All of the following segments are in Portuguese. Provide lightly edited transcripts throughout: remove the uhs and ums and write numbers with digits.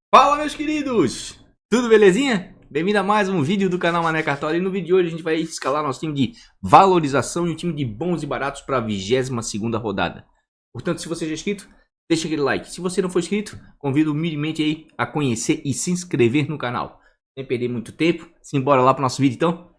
Fala, meus queridos! Tudo belezinha? Bem-vindo a mais um vídeo do canal Mané Cartola. E no vídeo de hoje a gente vai escalar nosso time de valorização e um time de bons e baratos para a 22ª rodada. Portanto, se você já é inscrito, deixa aquele like. Se você não for inscrito, convido humildemente aí a conhecer e se inscrever no canal. Sem perder muito tempo, simbora lá para o nosso vídeo então?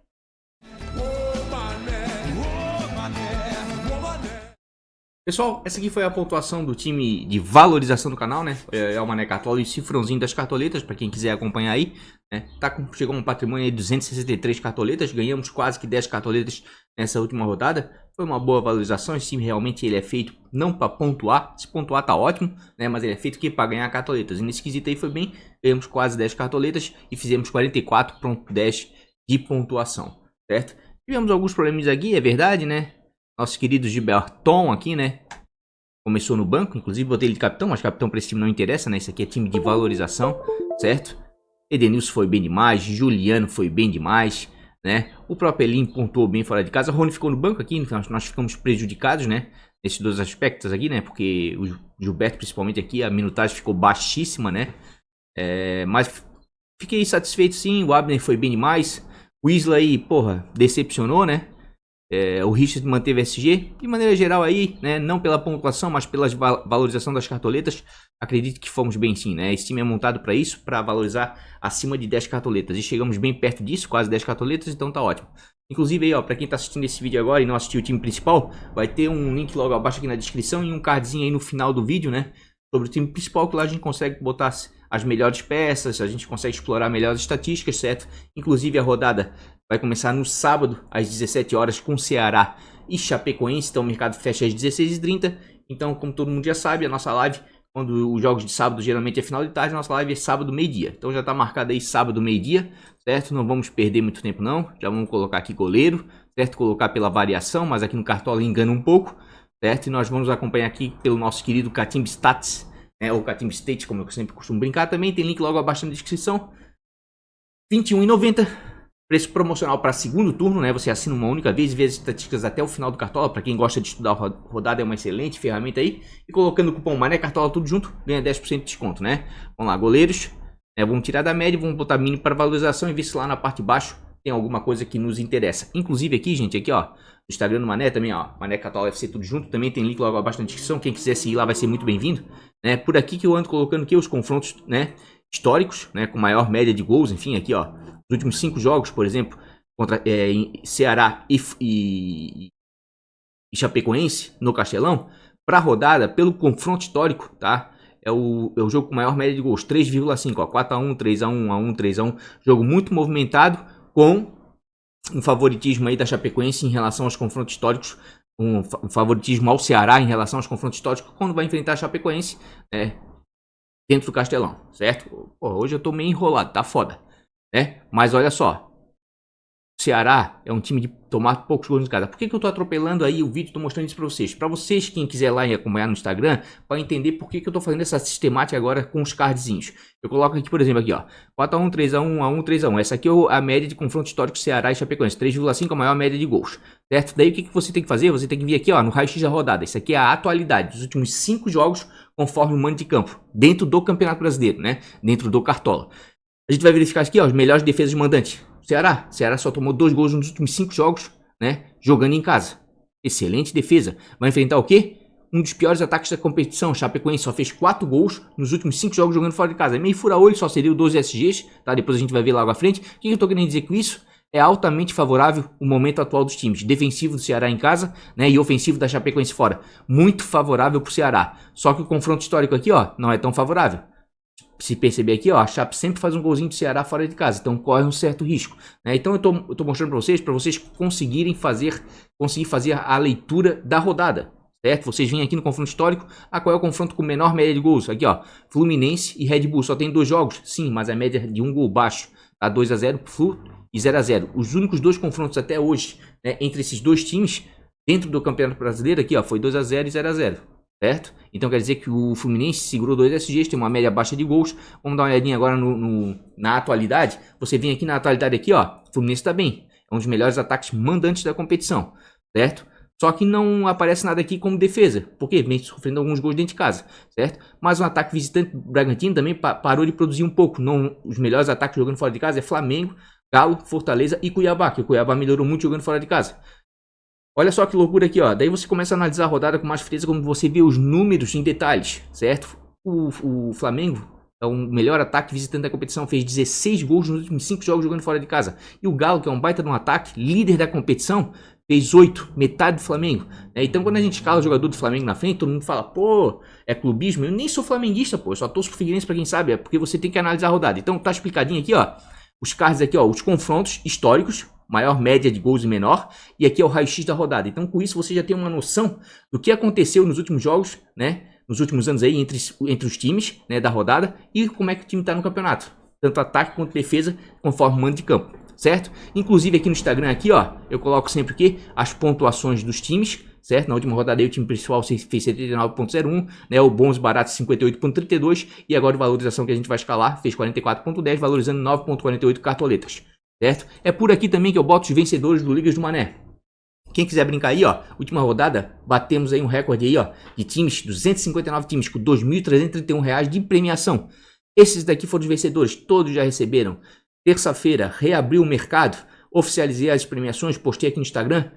Pessoal, essa aqui foi a pontuação do time de valorização do canal, né? É o Mané Cartola e o cifrãozinho das cartoletas, para quem quiser acompanhar aí, né? Chegou um patrimônio aí de 263 cartoletas, ganhamos quase que 10 cartoletas nessa última rodada. Foi uma boa valorização, esse time realmente ele é feito não para pontuar, se pontuar tá ótimo, né? Mas ele é feito para ganhar cartoletas. E nesse quesito aí foi bem, ganhamos quase 10 cartoletas e fizemos 44,10 de pontuação, certo? Tivemos alguns problemas aqui, é verdade, né? Nosso querido Gilberton aqui, né? Começou no banco, inclusive botei ele de capitão, mas capitão para esse time não interessa, né? Isso aqui é time de valorização, certo? Edenilson foi bem demais, Juliano foi bem demais, né? O próprio Elim pontuou bem fora de casa, o Rony ficou no banco aqui, nós ficamos prejudicados, né? Nesses dois aspectos aqui, né? Porque o Gilberto, principalmente aqui, a minutagem ficou baixíssima, né? Mas fiquei satisfeito sim, o Abner foi bem demais. O Isla aí, porra, decepcionou, né? O Richard manteve SG, de maneira geral aí, né, não pela pontuação, mas pela valorização das cartoletas, acredito que fomos bem sim, né, esse time é montado para isso, para valorizar acima de 10 cartoletas, e chegamos bem perto disso, quase 10 cartoletas, então tá ótimo. Inclusive aí, ó, para quem tá assistindo esse vídeo agora e não assistiu o time principal, vai ter um link logo abaixo aqui na descrição e um cardzinho aí no final do vídeo, né, sobre o time principal, que lá a gente consegue botar as melhores peças, a gente consegue explorar melhores estatísticas, certo? Inclusive a rodada vai começar no sábado, às 17 horas, com Ceará e Chapecoense. Então o mercado fecha às 16h30. Então, como todo mundo já sabe, a nossa live, quando os jogos de sábado geralmente é final de tarde, a nossa live é sábado meio-dia. Então já está marcado aí sábado meio-dia, certo? Não vamos perder muito tempo não. Já vamos colocar aqui goleiro, certo? Colocar pela variação, mas aqui no Cartola engana um pouco, certo? E nós vamos acompanhar aqui pelo nosso querido Catimb Stats, ou Catimb State, como eu sempre costumo brincar também. Tem link logo abaixo na descrição. R$21,90. Preço promocional para segundo turno, né? Você assina uma única vez e vê as estatísticas até o final do Cartola. Para quem gosta de estudar a rodada, é uma excelente ferramenta aí. E colocando o cupom Mané Cartola tudo junto, ganha 10% de desconto, né? Vamos lá, goleiros. Vamos tirar da média, vamos botar mínimo para valorização e ver se lá na parte de baixo tem alguma coisa que nos interessa. Inclusive aqui, gente, aqui ó, no Instagram do Mané também, ó, Mané Cartola FC tudo junto. Também tem link logo abaixo na descrição. Quem quiser seguir lá vai ser muito bem-vindo. Por aqui que eu ando colocando aqui os confrontos, né, históricos, né, com maior média de gols, enfim, aqui ó. Os últimos 5 jogos, por exemplo, contra Ceará e Chapecoense no Castelão, para a rodada, pelo confronto histórico, tá? É o jogo com maior média de gols, 3,5, 4x1, 3x1, 1x1, 3x1. Jogo muito movimentado, com um favoritismo aí da Chapecoense em relação aos confrontos históricos, um favoritismo ao Ceará em relação aos confrontos históricos, quando vai enfrentar a Chapecoense, dentro do Castelão, certo? Pô, hoje eu tô meio enrolado, tá foda. Mas olha só, o Ceará é um time de tomar poucos gols em casa. Por que eu tô atropelando aí o vídeo? Tô mostrando isso pra vocês. Pra vocês, quem quiser lá e acompanhar no Instagram, para entender por que eu tô fazendo essa sistemática agora com os cardzinhos. Eu coloco aqui, por exemplo, aqui ó, 4x1, 3x1, 1x1, 3x1. Essa aqui é a média de confronto histórico Ceará e Chapecoense. 3,5 é a maior média de gols, certo? Daí o que você tem que fazer? Você tem que vir aqui ó, no raio-x da rodada. Isso aqui é a atualidade dos últimos 5 jogos conforme o mando de campo, dentro do Campeonato Brasileiro, né? Dentro do Cartola. A gente vai verificar aqui, ó, as melhores defesas de mandante. Ceará só tomou 2 gols nos últimos 5 jogos, né? Jogando em casa. Excelente defesa. Vai enfrentar o quê? Um dos piores ataques da competição. Chapecoense só fez 4 gols nos últimos 5 jogos jogando fora de casa. É meio fura-olho, só seria o 12 SGs, tá? Depois a gente vai ver logo à frente. O que eu tô querendo dizer com isso? É altamente favorável o momento atual dos times. Defensivo do Ceará em casa, né? E ofensivo da Chapecoense fora. Muito favorável pro Ceará. Só que o confronto histórico aqui, ó, não é tão favorável. Se perceber aqui, ó, a Chape sempre faz um golzinho do Ceará fora de casa, então corre um certo risco, né? Então eu tô mostrando para vocês conseguir fazer a leitura da rodada, certo? Vocês vêm aqui no confronto histórico, qual é o confronto com menor média de gols? Aqui, ó, Fluminense e Red Bull, só tem 2 jogos, sim, mas a média de 1 gol baixo, tá? 2x0 Flu e 0x0. Os únicos 2 confrontos até hoje, né, entre esses 2 times, dentro do Campeonato Brasileiro, aqui, ó, foi 2x0 e 0x0. Certo? Então quer dizer que o Fluminense segurou 2 SGs, tem uma média baixa de gols. Vamos dar uma olhadinha agora na atualidade. Você vem aqui na atualidade aqui, ó, o Fluminense está bem. É um dos melhores ataques mandantes da competição, certo? Só que não aparece nada aqui como defesa, porque vem sofrendo alguns gols dentro de casa, certo? Mas o ataque visitante do Bragantino também parou de produzir um pouco. Não, os melhores ataques jogando fora de casa é Flamengo, Galo, Fortaleza e Cuiabá, que o Cuiabá melhorou muito jogando fora de casa. Olha só que loucura aqui, ó. Daí você começa a analisar a rodada com mais frieza, como você vê os números em detalhes, certo? O Flamengo é o melhor ataque visitante da competição, fez 16 gols nos últimos 5 jogos jogando fora de casa. E o Galo, que é um baita de um ataque, líder da competição, fez 8, metade do Flamengo. Então quando a gente escala o jogador do Flamengo na frente, todo mundo fala, pô, é clubismo. Eu nem sou flamenguista, pô, eu só torço pro Figueirense pra quem sabe, é porque você tem que analisar a rodada. Então tá explicadinho aqui, ó, os cards aqui, ó, os confrontos históricos, maior média de gols e menor, e aqui é o raio-x da rodada. Então com isso você já tem uma noção do que aconteceu nos últimos jogos, né, nos últimos anos aí, entre os times, né, da rodada, e como é que o time tá no campeonato. Tanto ataque quanto defesa, conforme o mando de campo. Certo? Inclusive aqui no Instagram, aqui, ó, eu coloco sempre o quê? As pontuações dos times, certo? Na última rodada aí o time principal fez 79.01, né? O bons baratos 58.32 e agora a valorização que a gente vai escalar fez 44.10, valorizando 9.48 cartoletas, certo? É por aqui também que eu boto os vencedores do Ligas do Mané. Quem quiser brincar aí, ó, última rodada, batemos aí um recorde aí, ó, de times, 259 times com R$ 2.331 de premiação. Esses daqui foram os vencedores, todos já receberam. Terça-feira, reabriu o mercado, oficializei as premiações, postei aqui no Instagram,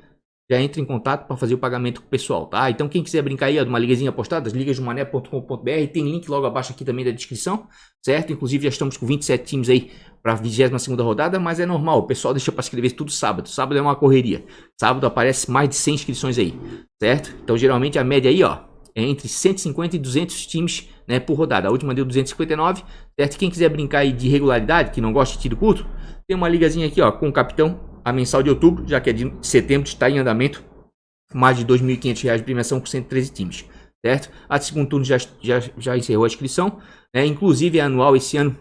já entra em contato para fazer o pagamento com o pessoal, tá? Então quem quiser brincar aí, ó, de uma ligazinha apostada, ligasdomané.com.br, tem link logo abaixo aqui também da descrição, certo? Inclusive já estamos com 27 times aí para a 22ª rodada, mas é normal, o pessoal deixa para escrever tudo sábado, sábado é uma correria, sábado aparece mais de 100 inscrições aí, certo? Então geralmente a média aí, ó, é entre 150 e 200 times, né, por rodada. A última deu 259, certo? Quem quiser brincar aí de regularidade, que não gosta de tiro curto, tem uma ligazinha aqui, ó, com o capitão, a mensal de outubro, já que é de setembro, está em andamento, mais de R$ 2.500 de premiação com 113 times, certo? A de segundo turno já encerrou a inscrição, né? Inclusive é anual esse ano,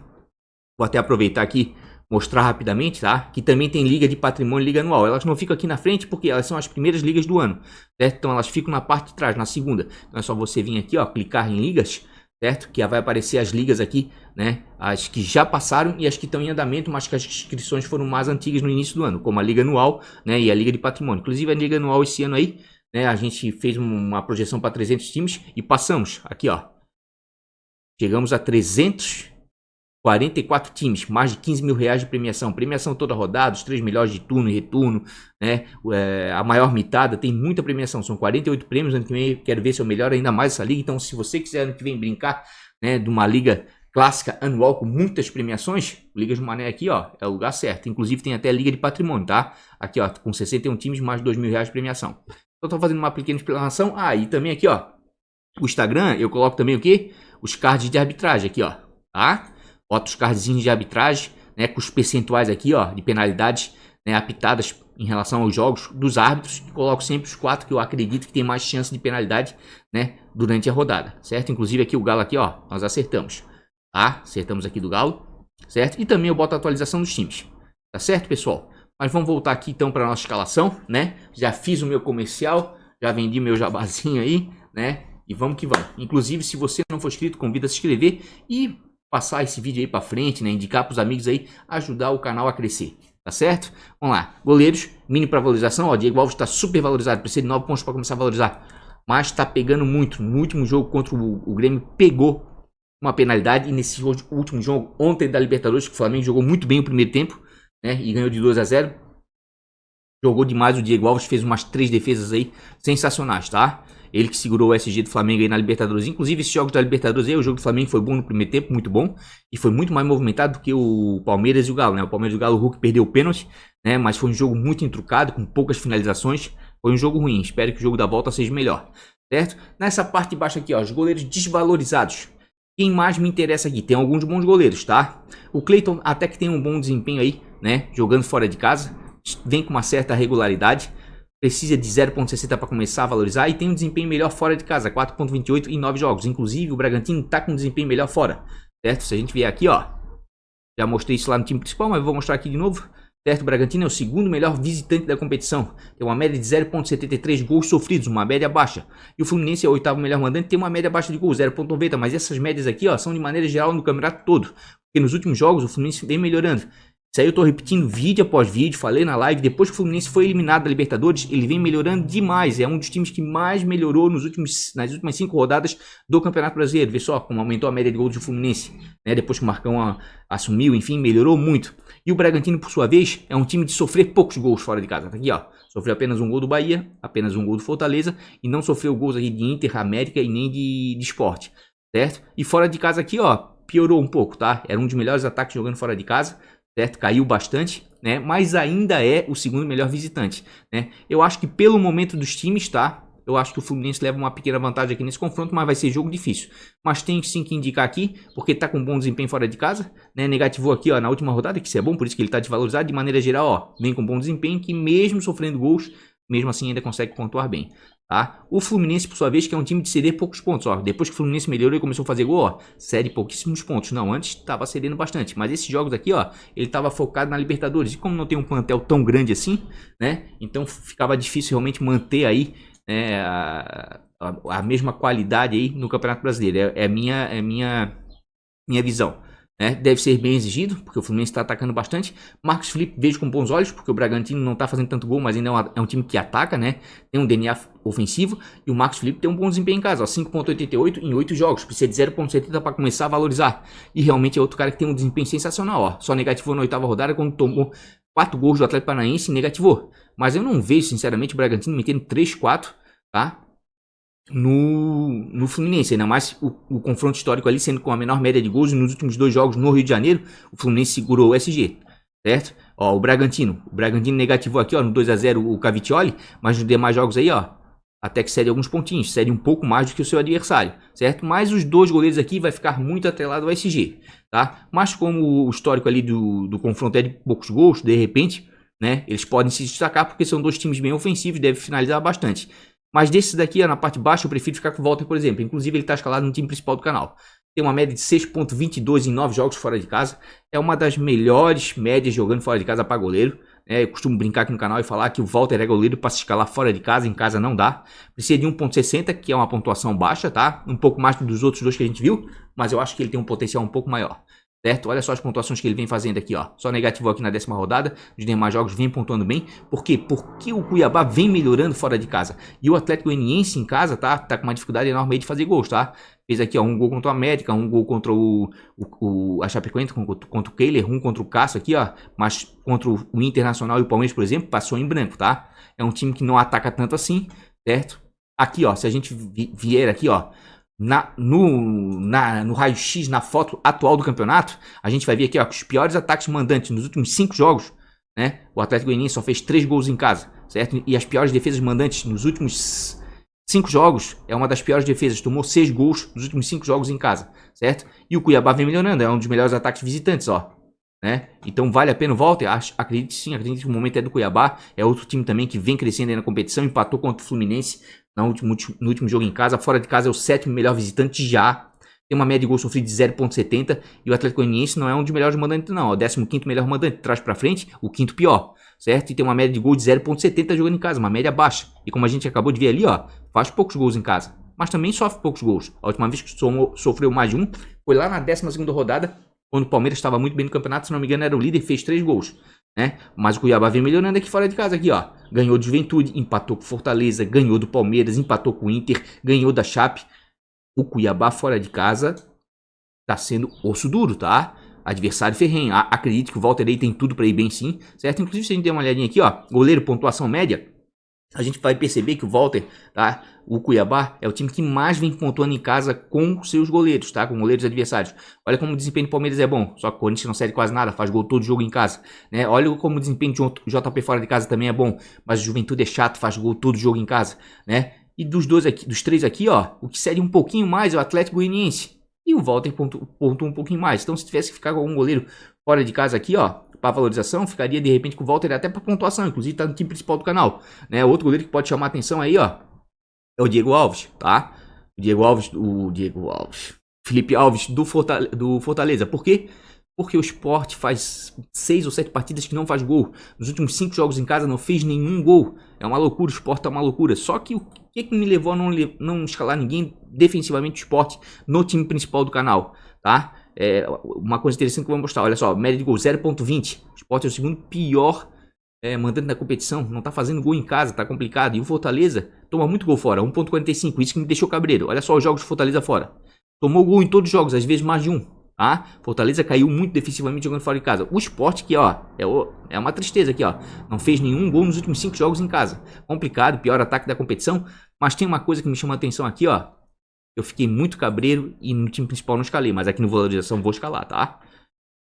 vou até aproveitar aqui, mostrar rapidamente, tá? Que também tem liga de patrimônio e liga anual. Elas não ficam aqui na frente porque elas são as primeiras ligas do ano, certo? Então elas ficam na parte de trás, na segunda. Então é só você vir aqui, ó, clicar em ligas, certo? Que vai aparecer as ligas aqui, né? As que já passaram e as que estão em andamento, mas que as inscrições foram mais antigas no início do ano, como a liga anual, né? E a liga de patrimônio. Inclusive a liga anual esse ano aí, né? A gente fez uma projeção para 300 times e passamos aqui, ó. Chegamos a 344 times, mais de R$ 15.000 de premiação. Premiação toda rodada, os 3 melhores de turno e retorno, né? A maior mitada, tem muita premiação. São 48 prêmios. Ano que vem quero ver se eu melhoro ainda mais essa liga. Então, se você quiser ano que vem brincar, né, de uma liga clássica anual com muitas premiações, o Ligas do Mané aqui, ó, é o lugar certo. Inclusive tem até a liga de patrimônio, tá? Aqui, ó, com 61 times, mais de R$ 2.000 de premiação. Então, tô fazendo uma pequena explanação. E também aqui, ó, o Instagram, eu coloco também o quê? Os cards de arbitragem aqui, ó, tá? Boto os cardzinhos de arbitragem, né, com os percentuais aqui, ó, de penalidades, né, apitadas em relação aos jogos dos árbitros. Coloco sempre os 4 que eu acredito que tem mais chance de penalidade, né, durante a rodada, certo? Inclusive aqui o Galo aqui, ó, nós acertamos, tá? Acertamos aqui do Galo, certo? E também eu boto a atualização dos times, tá certo, pessoal? Mas vamos voltar aqui então para nossa escalação, né? Já fiz o meu comercial, já vendi meu jabazinho aí, né? E vamos que vamos. Inclusive, se você não for inscrito, convido a se inscrever e passar esse vídeo aí pra frente, né? Indicar pros amigos aí, ajudar o canal a crescer, tá certo? Vamos lá, goleiros, mini pra valorização, ó, Diego Alves tá super valorizado, precisa de 9 pontos pra começar a valorizar, mas tá pegando muito. No último jogo contra o Grêmio, pegou uma penalidade, e nesse último jogo, ontem da Libertadores, que o Flamengo jogou muito bem o primeiro tempo, né? E ganhou de 2-0, jogou demais o Diego Alves, fez umas 3 defesas aí, sensacionais, tá? Ele que segurou o SG do Flamengo aí na Libertadores. Inclusive, esses jogos da Libertadores aí, o jogo do Flamengo foi bom no primeiro tempo, muito bom. E foi muito mais movimentado do que o Palmeiras e o Galo, né? O Palmeiras e o Galo, o Hulk perdeu o pênalti, né? Mas foi um jogo muito intrucado, com poucas finalizações. Foi um jogo ruim. Espero que o jogo da volta seja melhor, certo? Nessa parte de baixo aqui, ó, os goleiros desvalorizados. Quem mais me interessa aqui? Tem alguns bons goleiros, tá? O Cleiton até que tem um bom desempenho aí, né? Jogando fora de casa. Vem com uma certa regularidade. Precisa de 0.60 para começar a valorizar e tem um desempenho melhor fora de casa, 4.28 em 9 jogos. Inclusive o Bragantino está com um desempenho melhor fora, certo? Se a gente vier aqui, ó, já mostrei isso lá no time principal, mas vou mostrar aqui de novo, certo? O Bragantino é o segundo melhor visitante da competição, tem uma média de 0.73 gols sofridos, uma média baixa. E o Fluminense é o oitavo melhor mandante, tem uma média baixa de gols, 0.90, mas essas médias aqui, ó, são de maneira geral no campeonato todo, porque nos últimos jogos o Fluminense vem melhorando. Isso aí eu tô repetindo vídeo após vídeo, falei na live, depois que o Fluminense foi eliminado da Libertadores, ele vem melhorando demais, é um dos times que mais melhorou nas últimas 5 rodadas do Campeonato Brasileiro. Vê só como aumentou a média de gols do Fluminense, né? Depois que o Marcão assumiu, enfim, melhorou muito. E o Bragantino, por sua vez, é um time de sofrer poucos gols fora de casa. Tá aqui, ó, sofreu apenas um gol do Bahia, apenas um gol do Fortaleza, e não sofreu gols aqui de Inter, América e nem de Sport, certo? E fora de casa aqui, ó, piorou um pouco, tá? Era um dos melhores ataques jogando fora de casa, certo? Caiu bastante, né? Mas ainda é o segundo melhor visitante, né? Eu acho que pelo momento dos times, tá? Eu acho que o Fluminense leva uma pequena vantagem aqui nesse confronto, mas vai ser jogo difícil. Mas tem sim que indicar aqui, porque tá com bom desempenho fora de casa, né? Negativou aqui, ó, na última rodada, que isso é bom, por isso que ele tá desvalorizado. De maneira geral, ó, vem com bom desempenho, que mesmo sofrendo gols, mesmo assim ainda consegue pontuar bem. Tá? O Fluminense, por sua vez, que é um time de ceder poucos pontos. Ó. Depois que o Fluminense melhorou e começou a fazer gol, ó, cede pouquíssimos pontos. Não, antes estava cedendo bastante. Mas esses jogos aqui, ó, ele estava focado na Libertadores. E como não tem um plantel tão grande assim, né? Então ficava difícil realmente manter aí, né, a mesma qualidade aí no Campeonato Brasileiro. É minha visão. Né? Deve ser bem exigido, porque o Fluminense está atacando bastante. Marcos Felipe vejo com bons olhos, porque o Bragantino não está fazendo tanto gol, mas ainda é um time que ataca, né? Tem um DNA ofensivo, e o Marcos Felipe tem um bom desempenho em casa, 5.88 em 8 jogos, precisa de 0.70 para começar a valorizar. E realmente é outro cara que tem um desempenho sensacional, ó. Só negativou na 8ª rodada quando tomou 4 gols do Atlético Paranaense e negativou. Mas eu não vejo, sinceramente, o Bragantino metendo 3-4, tá? No Fluminense, ainda mais o confronto histórico ali sendo com a menor média de gols. Nos últimos 2 jogos no Rio de Janeiro, o Fluminense segurou o SG, certo? Ó, o Bragantino negativou aqui, ó, no 2-0 o Cavicchioli, mas nos demais jogos aí, ó, até que cede alguns pontinhos, cede um pouco mais do que o seu adversário, certo? Mas os 2 goleiros aqui vai ficar muito atrelado ao SG, tá? Mas como o histórico ali do confronto é de poucos gols, de repente, né, eles podem se destacar porque são 2 times bem ofensivos, devem finalizar bastante. Mas desses daqui, ó, na parte baixa, eu prefiro ficar com o Walter, por exemplo. Inclusive, ele está escalado no time principal do canal. Tem uma média de 6.22 em 9 jogos fora de casa. É uma das melhores médias jogando fora de casa para goleiro. Eu costumo brincar aqui no canal e falar que o Walter é goleiro para se escalar fora de casa. Em casa não dá. Precisa de 1.60, que é uma pontuação baixa, tá? Um pouco mais dos outros 2 que a gente viu. Mas eu acho que ele tem um potencial um pouco maior. Certo? Olha só as pontuações que ele vem fazendo aqui, ó. Só negativo aqui na 10ª rodada. Os demais jogos vem pontuando bem. Por quê? Porque o Cuiabá vem melhorando fora de casa. E o Atlético Goianiense em casa, tá com uma dificuldade enorme aí de fazer gols, tá? Fez aqui, ó, um gol contra o América, um gol contra a Chapecoense, contra o Kehler, um contra o Cássio aqui, ó. Mas contra o Internacional e o Palmeiras, por exemplo, passou em branco, tá? É um time que não ataca tanto assim, certo? Aqui, ó, se a gente vier aqui, ó, no raio-x, na foto atual do campeonato, a gente vai ver aqui, ó, que os piores ataques mandantes nos últimos 5 jogos, né? O Atlético Goianiense só fez 3 gols em casa, certo? E as piores defesas mandantes nos últimos 5 jogos, é uma das piores defesas, tomou 6 gols nos últimos 5 jogos em casa, certo? E o Cuiabá vem melhorando, é um dos melhores ataques visitantes, ó. Né? Então vale a pena o Walter? Acredito sim, acredito que o momento é do Cuiabá. É outro time também que vem crescendo aí na competição. Empatou contra o Fluminense no último jogo em casa. Fora de casa é o 7º melhor visitante já. Tem uma média de gol sofrido de 0.70. E o Atlético Goianiense não é um dos melhores mandantes não. É o 15º melhor mandante, traz pra frente, o 5º pior, certo? E tem uma média de gol de 0.70 jogando em casa, uma média baixa. E como a gente acabou de ver ali, ó, faz poucos gols em casa, mas também sofre poucos gols. A última vez que sofreu mais de um foi lá na 12ª rodada, quando o Palmeiras estava muito bem no campeonato, se não me engano era o líder, fez 3 gols, né? Mas o Cuiabá vem melhorando aqui fora de casa, aqui, ó. Ganhou do Juventude, empatou com Fortaleza, ganhou do Palmeiras, empatou com o Inter, ganhou da Chape. O Cuiabá fora de casa tá sendo osso duro, tá? Adversário ferrenho. Acredito que o Walter aí tem tudo para ir bem sim, certo? Inclusive se a gente der uma olhadinha aqui, ó, goleiro, pontuação média, a gente vai perceber que o Walter, tá? O Cuiabá é o time que mais vem pontuando em casa com seus goleiros, tá? Com goleiros adversários. Olha como o desempenho do Palmeiras é bom. Só que o Corinthians não cede quase nada, faz gol todo jogo em casa, né? Olha como o desempenho de JP fora de casa também é bom, mas o Juventude é chato, faz gol todo jogo em casa, né? E dos 3 aqui, ó, o que cede um pouquinho mais é o Atlético Goianiense. E o Walter pontua um pouquinho mais. Então se tivesse que ficar com algum goleiro fora de casa aqui, ó, para valorização, ficaria de repente com o Walter até para pontuação, inclusive tá no time principal do canal, né? Outro goleiro que pode chamar atenção aí, ó, é o Diego Alves, tá? O Diego Alves, Felipe Alves do Fortaleza. Por quê? Porque o Sport faz 6 ou 7 partidas que não faz gol. Nos últimos 5 jogos em casa não fez nenhum gol. É uma loucura, o Sport tá uma loucura. Só que o que me levou a não escalar ninguém defensivamente do Sport no time principal do canal, tá? uma coisa interessante que eu vou mostrar, olha só, média de gol 0.20. O Sport é o segundo pior mandante da competição, não tá fazendo gol em casa, tá complicado. E o Fortaleza toma muito gol fora, 1.45, isso que me deixou cabreiro. Olha só os jogos de Fortaleza fora. Tomou gol em todos os jogos, às vezes mais de um, tá? Fortaleza caiu muito defensivamente jogando fora de casa. O Sport que, ó, é uma tristeza aqui, ó. Não fez nenhum gol nos últimos 5 jogos em casa. Complicado, pior ataque da competição. Mas tem uma coisa que me chama a atenção aqui, ó. Eu fiquei muito cabreiro e no time principal não escalei, mas aqui no Valorização vou escalar, tá?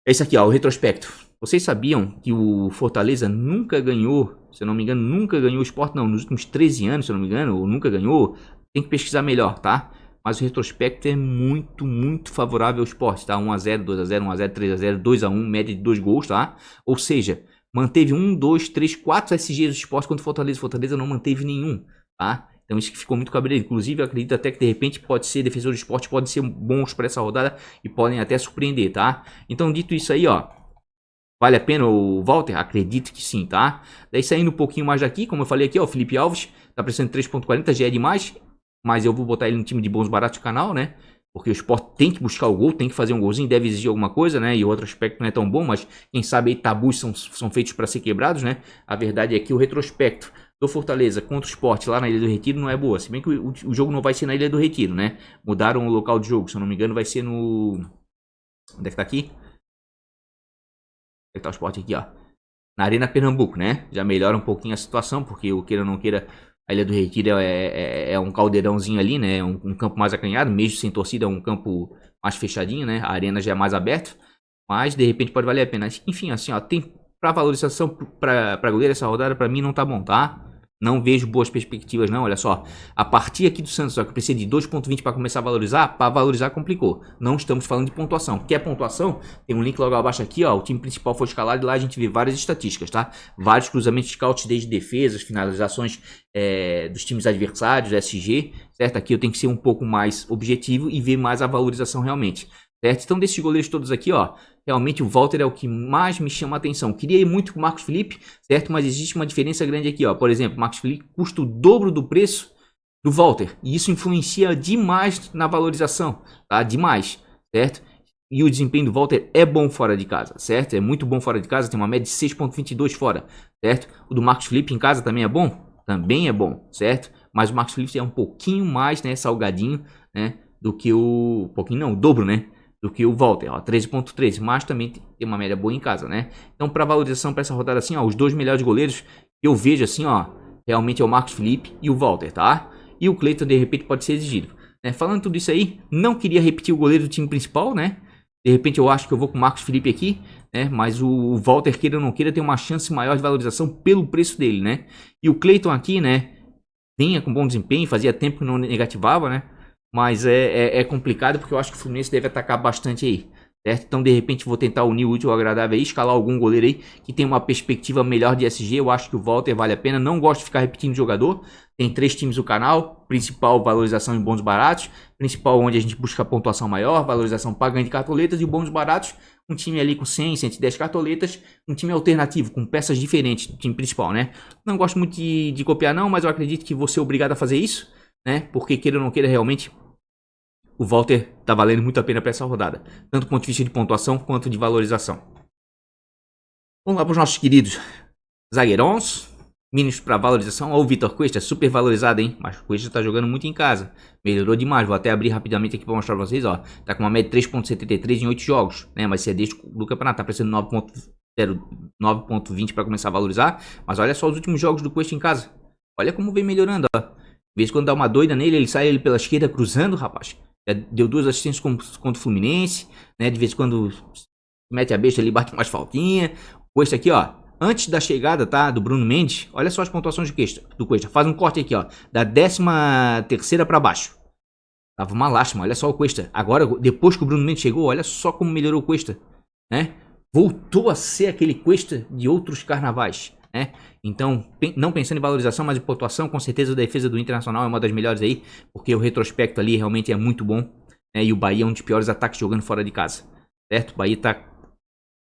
É isso aqui, ó, o retrospecto. Vocês sabiam que o Fortaleza nunca ganhou, se eu não me engano, nunca ganhou o Sport, não, nos últimos 13 anos, se eu não me engano, ou nunca ganhou? Tem que pesquisar melhor, tá? Mas o retrospecto é muito, muito favorável ao Sport, tá? 1x0, 2x0, 1x0, 3x0, 2x1, média de 2 gols, tá? Ou seja, manteve 1, 2, 3, 4 SGs do Sport contra o Fortaleza. Fortaleza não manteve nenhum, tá? Então isso que ficou muito cabreiro. Inclusive eu acredito até que de repente pode ser, defensor do Sport podem ser bons para essa rodada e podem até surpreender, tá? Então dito isso aí, ó, vale a pena o Walter? Acredito que sim, tá? Daí saindo um pouquinho mais daqui, como eu falei aqui, ó, o Felipe Alves tá precisando de 3.40, já é demais, mas eu vou botar ele no time de bons baratos do canal, né? Porque o Sport tem que buscar o gol, tem que fazer um golzinho, deve exigir alguma coisa, né? E o outro aspecto não é tão bom, mas quem sabe aí tabus são feitos para ser quebrados, né? A verdade é que o retrospecto do Fortaleza contra o Sport lá na Ilha do Retiro não é boa. Se bem que o jogo não vai ser na Ilha do Retiro, né? Mudaram o local de jogo, se eu não me engano vai ser no... Onde é que tá aqui? Onde é que tá o Sport aqui, ó? Na Arena Pernambuco, né? Já melhora um pouquinho a situação, porque o queira ou não queira, a Ilha do Retiro é um caldeirãozinho ali, né? Um campo mais acanhado, mesmo sem torcida, é um campo mais fechadinho, né? A arena já é mais aberta, mas de repente pode valer a pena. Enfim, assim, ó, tem pra valorização pra goleiro essa rodada, pra mim não tá bom, tá? Não vejo boas perspectivas não, olha só. A partir aqui do Santos, ó, que precisa de 2.20 para começar a valorizar, para valorizar complicou. Não estamos falando de pontuação. Quer pontuação? Tem um link logo abaixo aqui, ó. O time principal foi escalado e lá a gente vê várias estatísticas, tá? Vários cruzamentos de scouts desde defesas, finalizações dos times adversários, SG, certo? Aqui eu tenho que ser um pouco mais objetivo e ver mais a valorização realmente, certo? Então desses goleiros todos aqui, ó, realmente o Walter é o que mais me chama a atenção. Queria ir muito com o Marcos Felipe, certo? Mas existe uma diferença grande aqui, ó. Por exemplo, o Marcos Felipe custa o dobro do preço do Walter. E isso influencia demais na valorização, tá? Demais, certo? E o desempenho do Walter é bom fora de casa, certo? É muito bom fora de casa, tem uma média de 6.22 fora, certo? O do Marcos Felipe em casa também é bom? Também é bom, certo? Mas o Marcos Felipe é um pouquinho mais, né, salgadinho, né, do que o... pouquinho não, o dobro, né? Do que o Walter, ó, 13.3, mas também tem uma média boa em casa, né? Então, para valorização para essa rodada assim, ó, os dois melhores goleiros que eu vejo assim, ó, realmente é o Marcos Felipe e o Walter, tá? E o Cleiton de repente pode ser exigido, né? Falando tudo isso aí, não queria repetir o goleiro do time principal, né? De repente eu acho que eu vou com o Marcos Felipe aqui, né? Mas o Walter, queira ou não queira, tem uma chance maior de valorização pelo preço dele, né? E o Cleiton aqui, né, vinha com bom desempenho, fazia tempo que não negativava, né? Mas é complicado porque eu acho que o Fluminense deve atacar bastante aí, certo? Então de repente vou tentar unir o útil ao agradável aí, escalar algum goleiro aí que tem uma perspectiva melhor de SG. Eu acho que o Walter vale a pena, não gosto de ficar repetindo jogador. Tem 3 times no canal, principal valorização em bônus baratos, principal onde a gente busca pontuação maior, valorização pagando de cartoletas e bônus baratos, um time ali com 100, 110 cartoletas, um time alternativo, com peças diferentes do time principal, né? Não gosto muito de copiar não, mas eu acredito que vou ser obrigado a fazer isso, né? Porque queira ou não queira realmente... o Walter tá valendo muito a pena para essa rodada, tanto do ponto de vista de pontuação quanto de valorização. Vamos lá para os nossos queridos zagueirões, mínimos para valorização. Ó, o Vitor Cuesta, super valorizado, hein? Mas o Cuesta tá jogando muito em casa, melhorou demais. Vou até abrir rapidamente aqui para mostrar para vocês, ó. Tá com uma média de 3.73 em 8 jogos, né? Mas se é desde do campeonato, tá precisando 9.20 para começar a valorizar. Mas olha só os últimos jogos do Cuesta em casa. Olha como vem melhorando, ó. De vez em quando dá uma doida nele, ele sai ele pela esquerda cruzando, rapaz. Já deu 2 assistências contra o Fluminense, né? De vez em quando mete a besta ali, bate umas faltinhas. O Cuesta aqui, ó, antes da chegada, tá, do Bruno Mendes, olha só as pontuações do Cuesta. Faz um corte aqui, ó, da 13ª para baixo. Tava uma lástima, olha só o Cuesta. Agora, depois que o Bruno Mendes chegou, olha só como melhorou o Cuesta, né? Voltou a ser aquele Cuesta de outros carnavais, né? Então, não pensando em valorização, mas em pontuação, com certeza a defesa do Internacional é uma das melhores aí, porque o retrospecto ali realmente é muito bom, né? E o Bahia é um dos piores ataques jogando fora de casa, certo? O Bahia tá,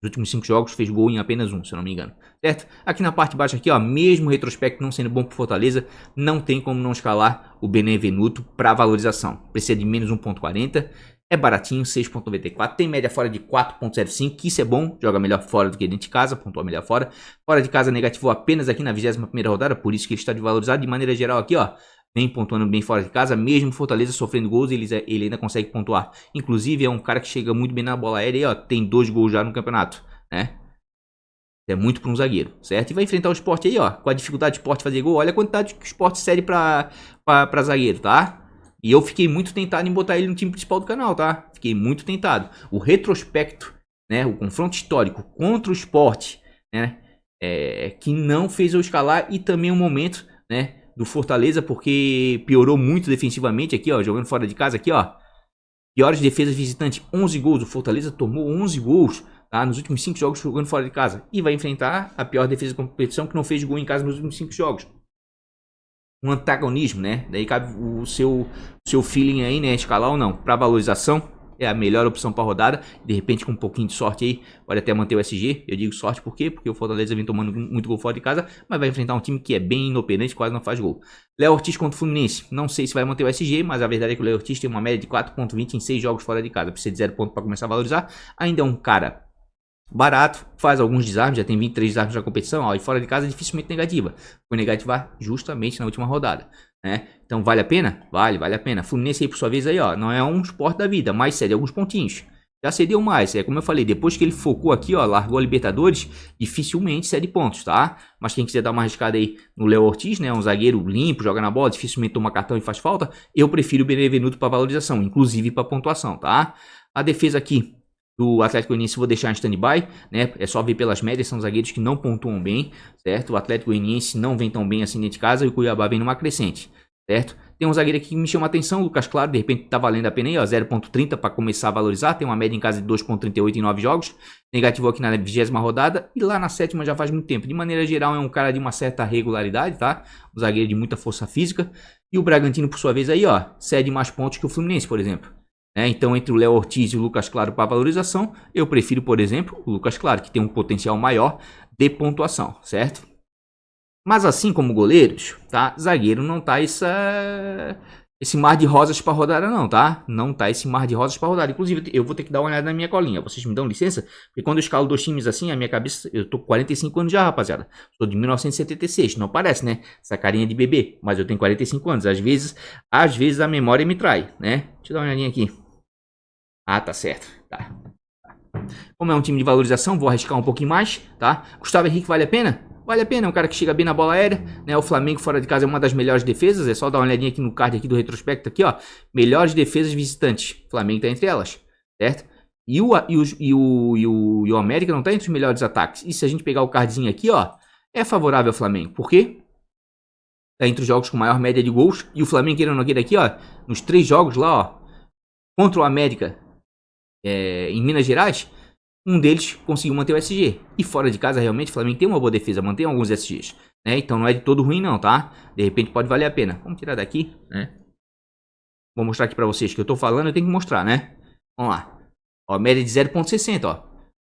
nos últimos 5 jogos, fez gol em apenas 1, se eu não me engano, certo? Aqui na parte de baixo aqui, ó, mesmo o retrospecto não sendo bom pro Fortaleza, não tem como não escalar o Benevenuto para valorização. Precisa de menos 1.40, É baratinho, 6,94. Tem média fora de 4,05, que isso é bom. Joga melhor fora do que dentro de casa, pontua melhor fora. Fora de casa negativou apenas aqui na 21ª rodada, por isso que ele está desvalorizado. De maneira geral aqui, ó, vem pontuando bem fora de casa. Mesmo Fortaleza sofrendo gols, ele ainda consegue pontuar. Inclusive é um cara que chega muito bem na bola aérea e, ó, tem 2 gols já no campeonato, né? É muito para um zagueiro, certo? E vai enfrentar o Sport aí, ó, com a dificuldade do Sport fazer gol. Olha a quantidade que o Sport cede pra zagueiro, tá? E eu fiquei muito tentado em botar ele no time principal do canal, tá? Fiquei muito tentado. O retrospecto, né? O confronto histórico contra o Sport, né? Que não fez eu escalar. E também o momento, né? Do Fortaleza, porque piorou muito defensivamente aqui, ó. Jogando fora de casa aqui, ó. Piores defesas visitantes, 11 gols. O Fortaleza tomou 11 gols, tá? Nos últimos 5 jogos jogando fora de casa. E vai enfrentar a pior defesa da competição, que não fez gol em casa nos últimos 5 jogos. Um antagonismo, né? Daí cabe o seu feeling aí, né? Escalar ou não. Para valorização, é a melhor opção para rodada. De repente, com um pouquinho de sorte aí, pode até manter o SG. Eu digo sorte por quê? Porque o Fortaleza vem tomando muito gol fora de casa, mas vai enfrentar um time que é bem inoperante, quase não faz gol. Léo Ortiz contra o Fluminense. Não sei se vai manter o SG, mas a verdade é que o Léo Ortiz tem uma média de 4,20 em 6 jogos fora de casa. Precisa de 0 ponto para começar a valorizar. Ainda é um cara barato, faz alguns desarmes, já tem 23 desarmes na competição, ó, e fora de casa é dificilmente negativa. Foi negativar justamente na última rodada, né? Então vale a pena? Vale a pena. Fluminense aí por sua vez aí, ó, não é um esporte da vida, mas cede alguns pontinhos. Já cedeu mais, como eu falei, depois que ele focou aqui, ó, largou a Libertadores, dificilmente cede pontos, tá? Mas quem quiser dar uma arriscada aí no Léo Ortiz, né, um zagueiro limpo, joga na bola, dificilmente toma cartão e faz falta, eu prefiro o Benevenuto para valorização, inclusive para pontuação, tá? A defesa aqui do Atlético Goianiense vou deixar em stand-by, né? É só ver pelas médias, são zagueiros que não pontuam bem, certo? O Atlético Goianiense não vem tão bem assim dentro de casa e o Cuiabá vem numa crescente, certo? Tem um zagueiro aqui que me chama a atenção, o Lucas Claro, de repente tá valendo a pena aí, ó, 0,30 para começar a valorizar, tem uma média em casa de 2,38 em 9 jogos, negativo aqui na 20ª rodada e lá na 7ª já faz muito tempo. De maneira geral é um cara de uma certa regularidade, tá? Um zagueiro de muita força física e o Bragantino por sua vez aí, ó, cede mais pontos que o Fluminense, por exemplo. Então, entre o Léo Ortiz e o Lucas Claro para valorização, eu prefiro, por exemplo, o Lucas Claro, que tem um potencial maior de pontuação, certo? Mas assim como goleiros, tá? Zagueiro não tá esse mar de rosas para rodada não, tá? Não tá esse mar de rosas para rodada. Inclusive, eu vou ter que dar uma olhada na minha colinha. Vocês me dão licença? Porque quando eu escalo 2 times assim, a minha cabeça... Eu tô com 45 anos já, rapaziada. Sou de 1976. Não parece, né? Essa carinha de bebê. Mas eu tenho 45 anos. Às vezes a memória me trai, né? Deixa eu dar uma olhadinha aqui. Ah, tá certo. Tá. Como é um time de valorização, vou arriscar um pouquinho mais, tá? Gustavo Henrique vale a pena? Vale a pena, é um cara que chega bem na bola aérea, né? O Flamengo fora de casa é uma das melhores defesas, é só dar uma olhadinha aqui no card aqui do retrospecto aqui, ó. Melhores defesas visitantes. O Flamengo tá entre elas, certo? E o América não tá entre os melhores ataques. E se a gente pegar o cardzinho aqui, ó, é favorável ao Flamengo. Por quê? Tá entre os jogos com maior média de gols. E o Flamengo, querendo aqui daqui, ó, nos 3 jogos lá, ó, contra o América em Minas Gerais, um deles conseguiu manter o SG. E fora de casa, realmente, o Flamengo tem uma boa defesa, mantém alguns SGs, né? Então não é de todo ruim não, tá? De repente pode valer a pena. Vamos tirar daqui, né? Vou mostrar aqui pra vocês que eu tô falando, eu tenho que mostrar, né? Vamos lá. Ó, média de 0,60, ó.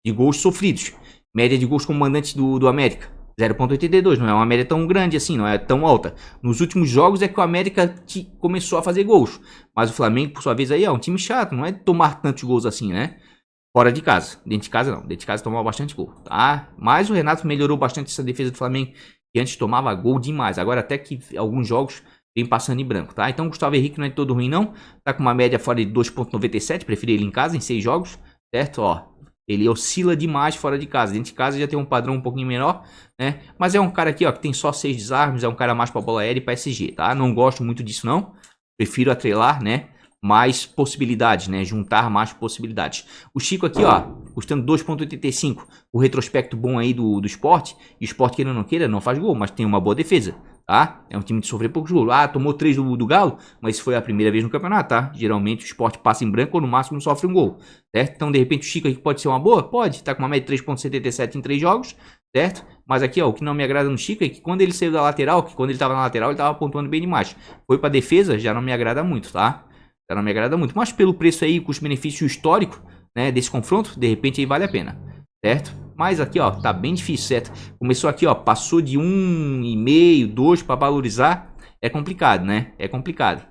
De gols sofridos. Média de gols com mandante do América. 0,82, não é uma média tão grande assim, não é tão alta. Nos últimos jogos é que o América começou a fazer gols. Mas o Flamengo, por sua vez, aí é um time chato, não é de tomar tantos gols assim, né? Fora de casa. Dentro de casa não. Dentro de casa tomava bastante gol, tá? Mas o Renato melhorou bastante essa defesa do Flamengo, que antes tomava gol demais. Agora até que alguns jogos vem passando em branco, tá? Então o Gustavo Henrique não é de todo ruim não. Tá com uma média fora de 2,97. Preferi ele em casa, em 6 jogos, certo? Ó, ele oscila demais fora de casa. Dentro de casa já tem um padrão um pouquinho menor, né? Mas é um cara aqui, ó, que tem só 6 desarmes. É um cara mais pra bola aérea e pra SG, tá? Não gosto muito disso não. Prefiro atrelar, né? Mais possibilidades, né? Juntar mais possibilidades. O Chico aqui, ó, custando 2,85. O retrospecto bom aí do Sport. E o Sport, queira ou não queira, não faz gol, mas tem uma boa defesa, tá? É um time de sofrer poucos gols. Ah, tomou 3 do Galo, mas foi a primeira vez no campeonato, tá? Geralmente o Sport passa em branco ou no máximo não sofre um gol, certo? Então, de repente, o Chico aqui pode ser uma boa? Pode. Tá com uma média de 3,77 em 3 jogos, certo? Mas aqui, ó, o que não me agrada no Chico é que quando ele saiu da lateral, que quando ele tava na lateral, ele tava pontuando bem demais. Foi pra defesa, já não me agrada muito, tá? Já não me agrada muito, mas pelo preço aí, custo-benefício histórico, né, desse confronto, de repente aí vale a pena, certo? Mas aqui, ó, tá bem difícil, certo? Começou aqui, ó, passou de 1,5, 2 para valorizar, é complicado, né? É complicado,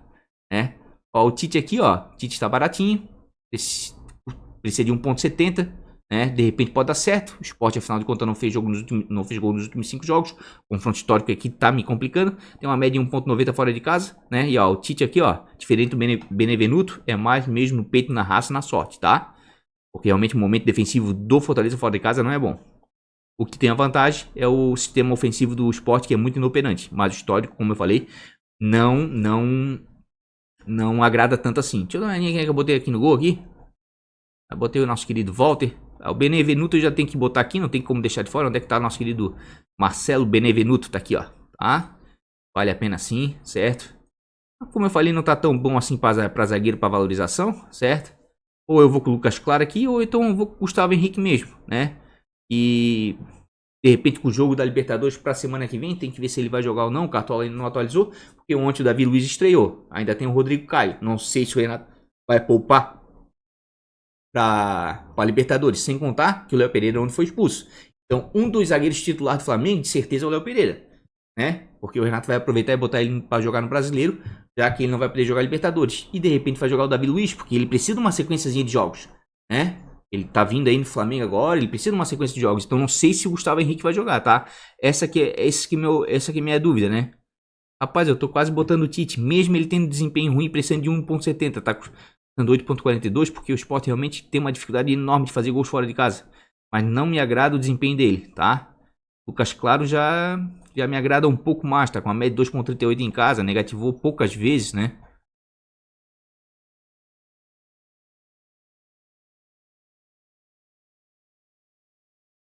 né? Ó, o Tite aqui, ó, Tite tá baratinho, Precisa de 1,70, né? De repente pode dar certo. O Sport, afinal de contas, não fez gol nos últimos 5 jogos. O confronto histórico aqui tá me complicando. Tem uma média de 1,90 fora de casa, né? E ó, o Tite aqui, ó, diferente do Benevenuto, é mais mesmo no peito, na raça, na sorte, tá? Porque realmente o momento defensivo do Fortaleza fora de casa não é bom. O que tem a vantagem é o sistema ofensivo do Sport, que é muito inoperante. Mas o histórico, como eu falei, não agrada tanto assim. Deixa eu dar uma olhadinha que eu botei aqui no gol aqui. Eu botei o nosso querido Walter. O Benevenuto eu já tenho que botar aqui, não tem como deixar de fora. Onde é que tá o nosso querido Marcelo Benevenuto? Tá aqui, ó. Tá? Vale a pena sim, certo? Como eu falei, não tá tão bom assim pra zagueiro, pra valorização, certo? Ou eu vou com o Lucas Claro aqui, ou então eu vou com o Gustavo Henrique mesmo, né? E de repente com o jogo da Libertadores pra semana que vem, tem que ver se ele vai jogar ou não. O Cartola ainda não atualizou, porque ontem o Davi Luiz estreou. Ainda tem o Rodrigo Caio. Não sei se o Renato vai poupar pra Libertadores, sem contar que o Léo Pereira onde foi expulso. Então, um dos zagueiros titulares do Flamengo, de certeza, é o Léo Pereira, né? Porque o Renato vai aproveitar e botar ele para jogar no Brasileiro, já que ele não vai poder jogar Libertadores. E de repente vai jogar o Davi Luiz, porque ele precisa de uma sequenciazinha de jogos, né? Ele tá vindo aí no Flamengo agora, ele precisa de uma sequência de jogos. Então não sei se o Gustavo Henrique vai jogar, tá? Essa aqui é minha dúvida, né? Rapaz, eu tô quase botando o Tite, mesmo ele tendo desempenho ruim, precisando de 1,70, tá custando 8,42, porque o Sport realmente tem uma dificuldade enorme de fazer gols fora de casa. Mas não me agrada o desempenho dele, tá? Lucas Claro já me agrada um pouco mais, tá com a média de 2,38 em casa, negativou poucas vezes, né?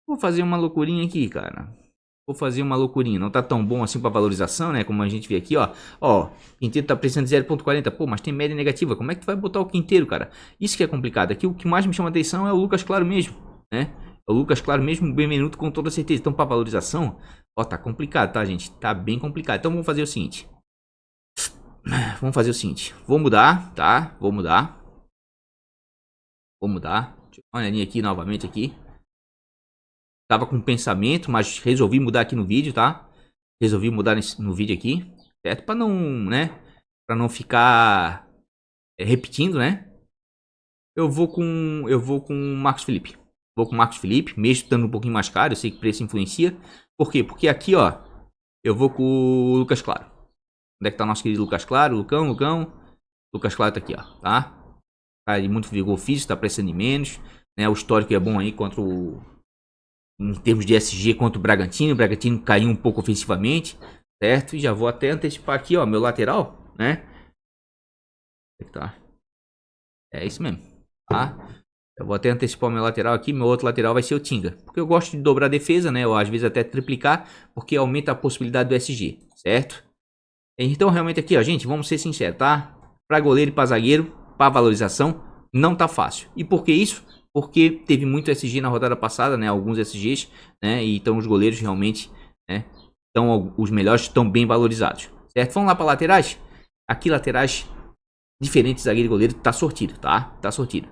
Vou fazer uma loucurinha aqui, cara. Vou fazer uma loucurinha. Não tá tão bom assim pra valorização, né? Como a gente vê aqui, ó. Ó, Quinteiro tá precisando de 0,40. Pô, mas tem média negativa. Como é que tu vai botar o Quinteiro, cara? Isso que é complicado. Aqui o que mais me chama atenção é o Lucas Claro mesmo, né? É o Lucas Claro mesmo, bem minuto com toda certeza. Então, pra valorização, ó, tá complicado, tá, gente? Tá bem complicado. Então, vamos fazer o seguinte. Vou mudar, tá? Vou mudar. Deixa eu dar uma olhadinha aqui novamente aqui. Tava com um pensamento, mas resolvi mudar aqui no vídeo, tá? Resolvi mudar no vídeo aqui, certo? Pra não, né? Pra não ficar repetindo, né? Eu vou com o Marcos Felipe. Vou com o Marcos Felipe, mesmo estando um pouquinho mais caro. Eu sei que o preço influencia. Por quê? Porque aqui, ó, eu vou com o Lucas Claro. Onde é que tá o nosso querido Lucas Claro? Lucão. Lucas Claro tá aqui, ó, tá? Cara de muito vigor físico, tá precisando de menos, né? O histórico é bom aí contra o... Em termos de SG contra o Bragantino. O Bragantino caiu um pouco ofensivamente, certo? E já vou até antecipar aqui, ó, meu lateral, né? Tá. É isso mesmo, tá? Eu vou até antecipar o meu lateral aqui. Meu outro lateral vai ser o Tinga, porque eu gosto de dobrar a defesa, né? Ou às vezes até triplicar, porque aumenta a possibilidade do SG, certo? Então realmente aqui, ó, gente, vamos ser sinceros, tá? Pra goleiro e pra zagueiro, pra valorização, não tá fácil. E por que isso? Porque teve muito SG na rodada passada, né? Alguns SGs, né? E então os goleiros realmente, né? Então os melhores estão bem valorizados, certo? Vamos lá para laterais. Aqui laterais diferentes, zagueiro e goleiro, tá sortido, tá? Tá sortido.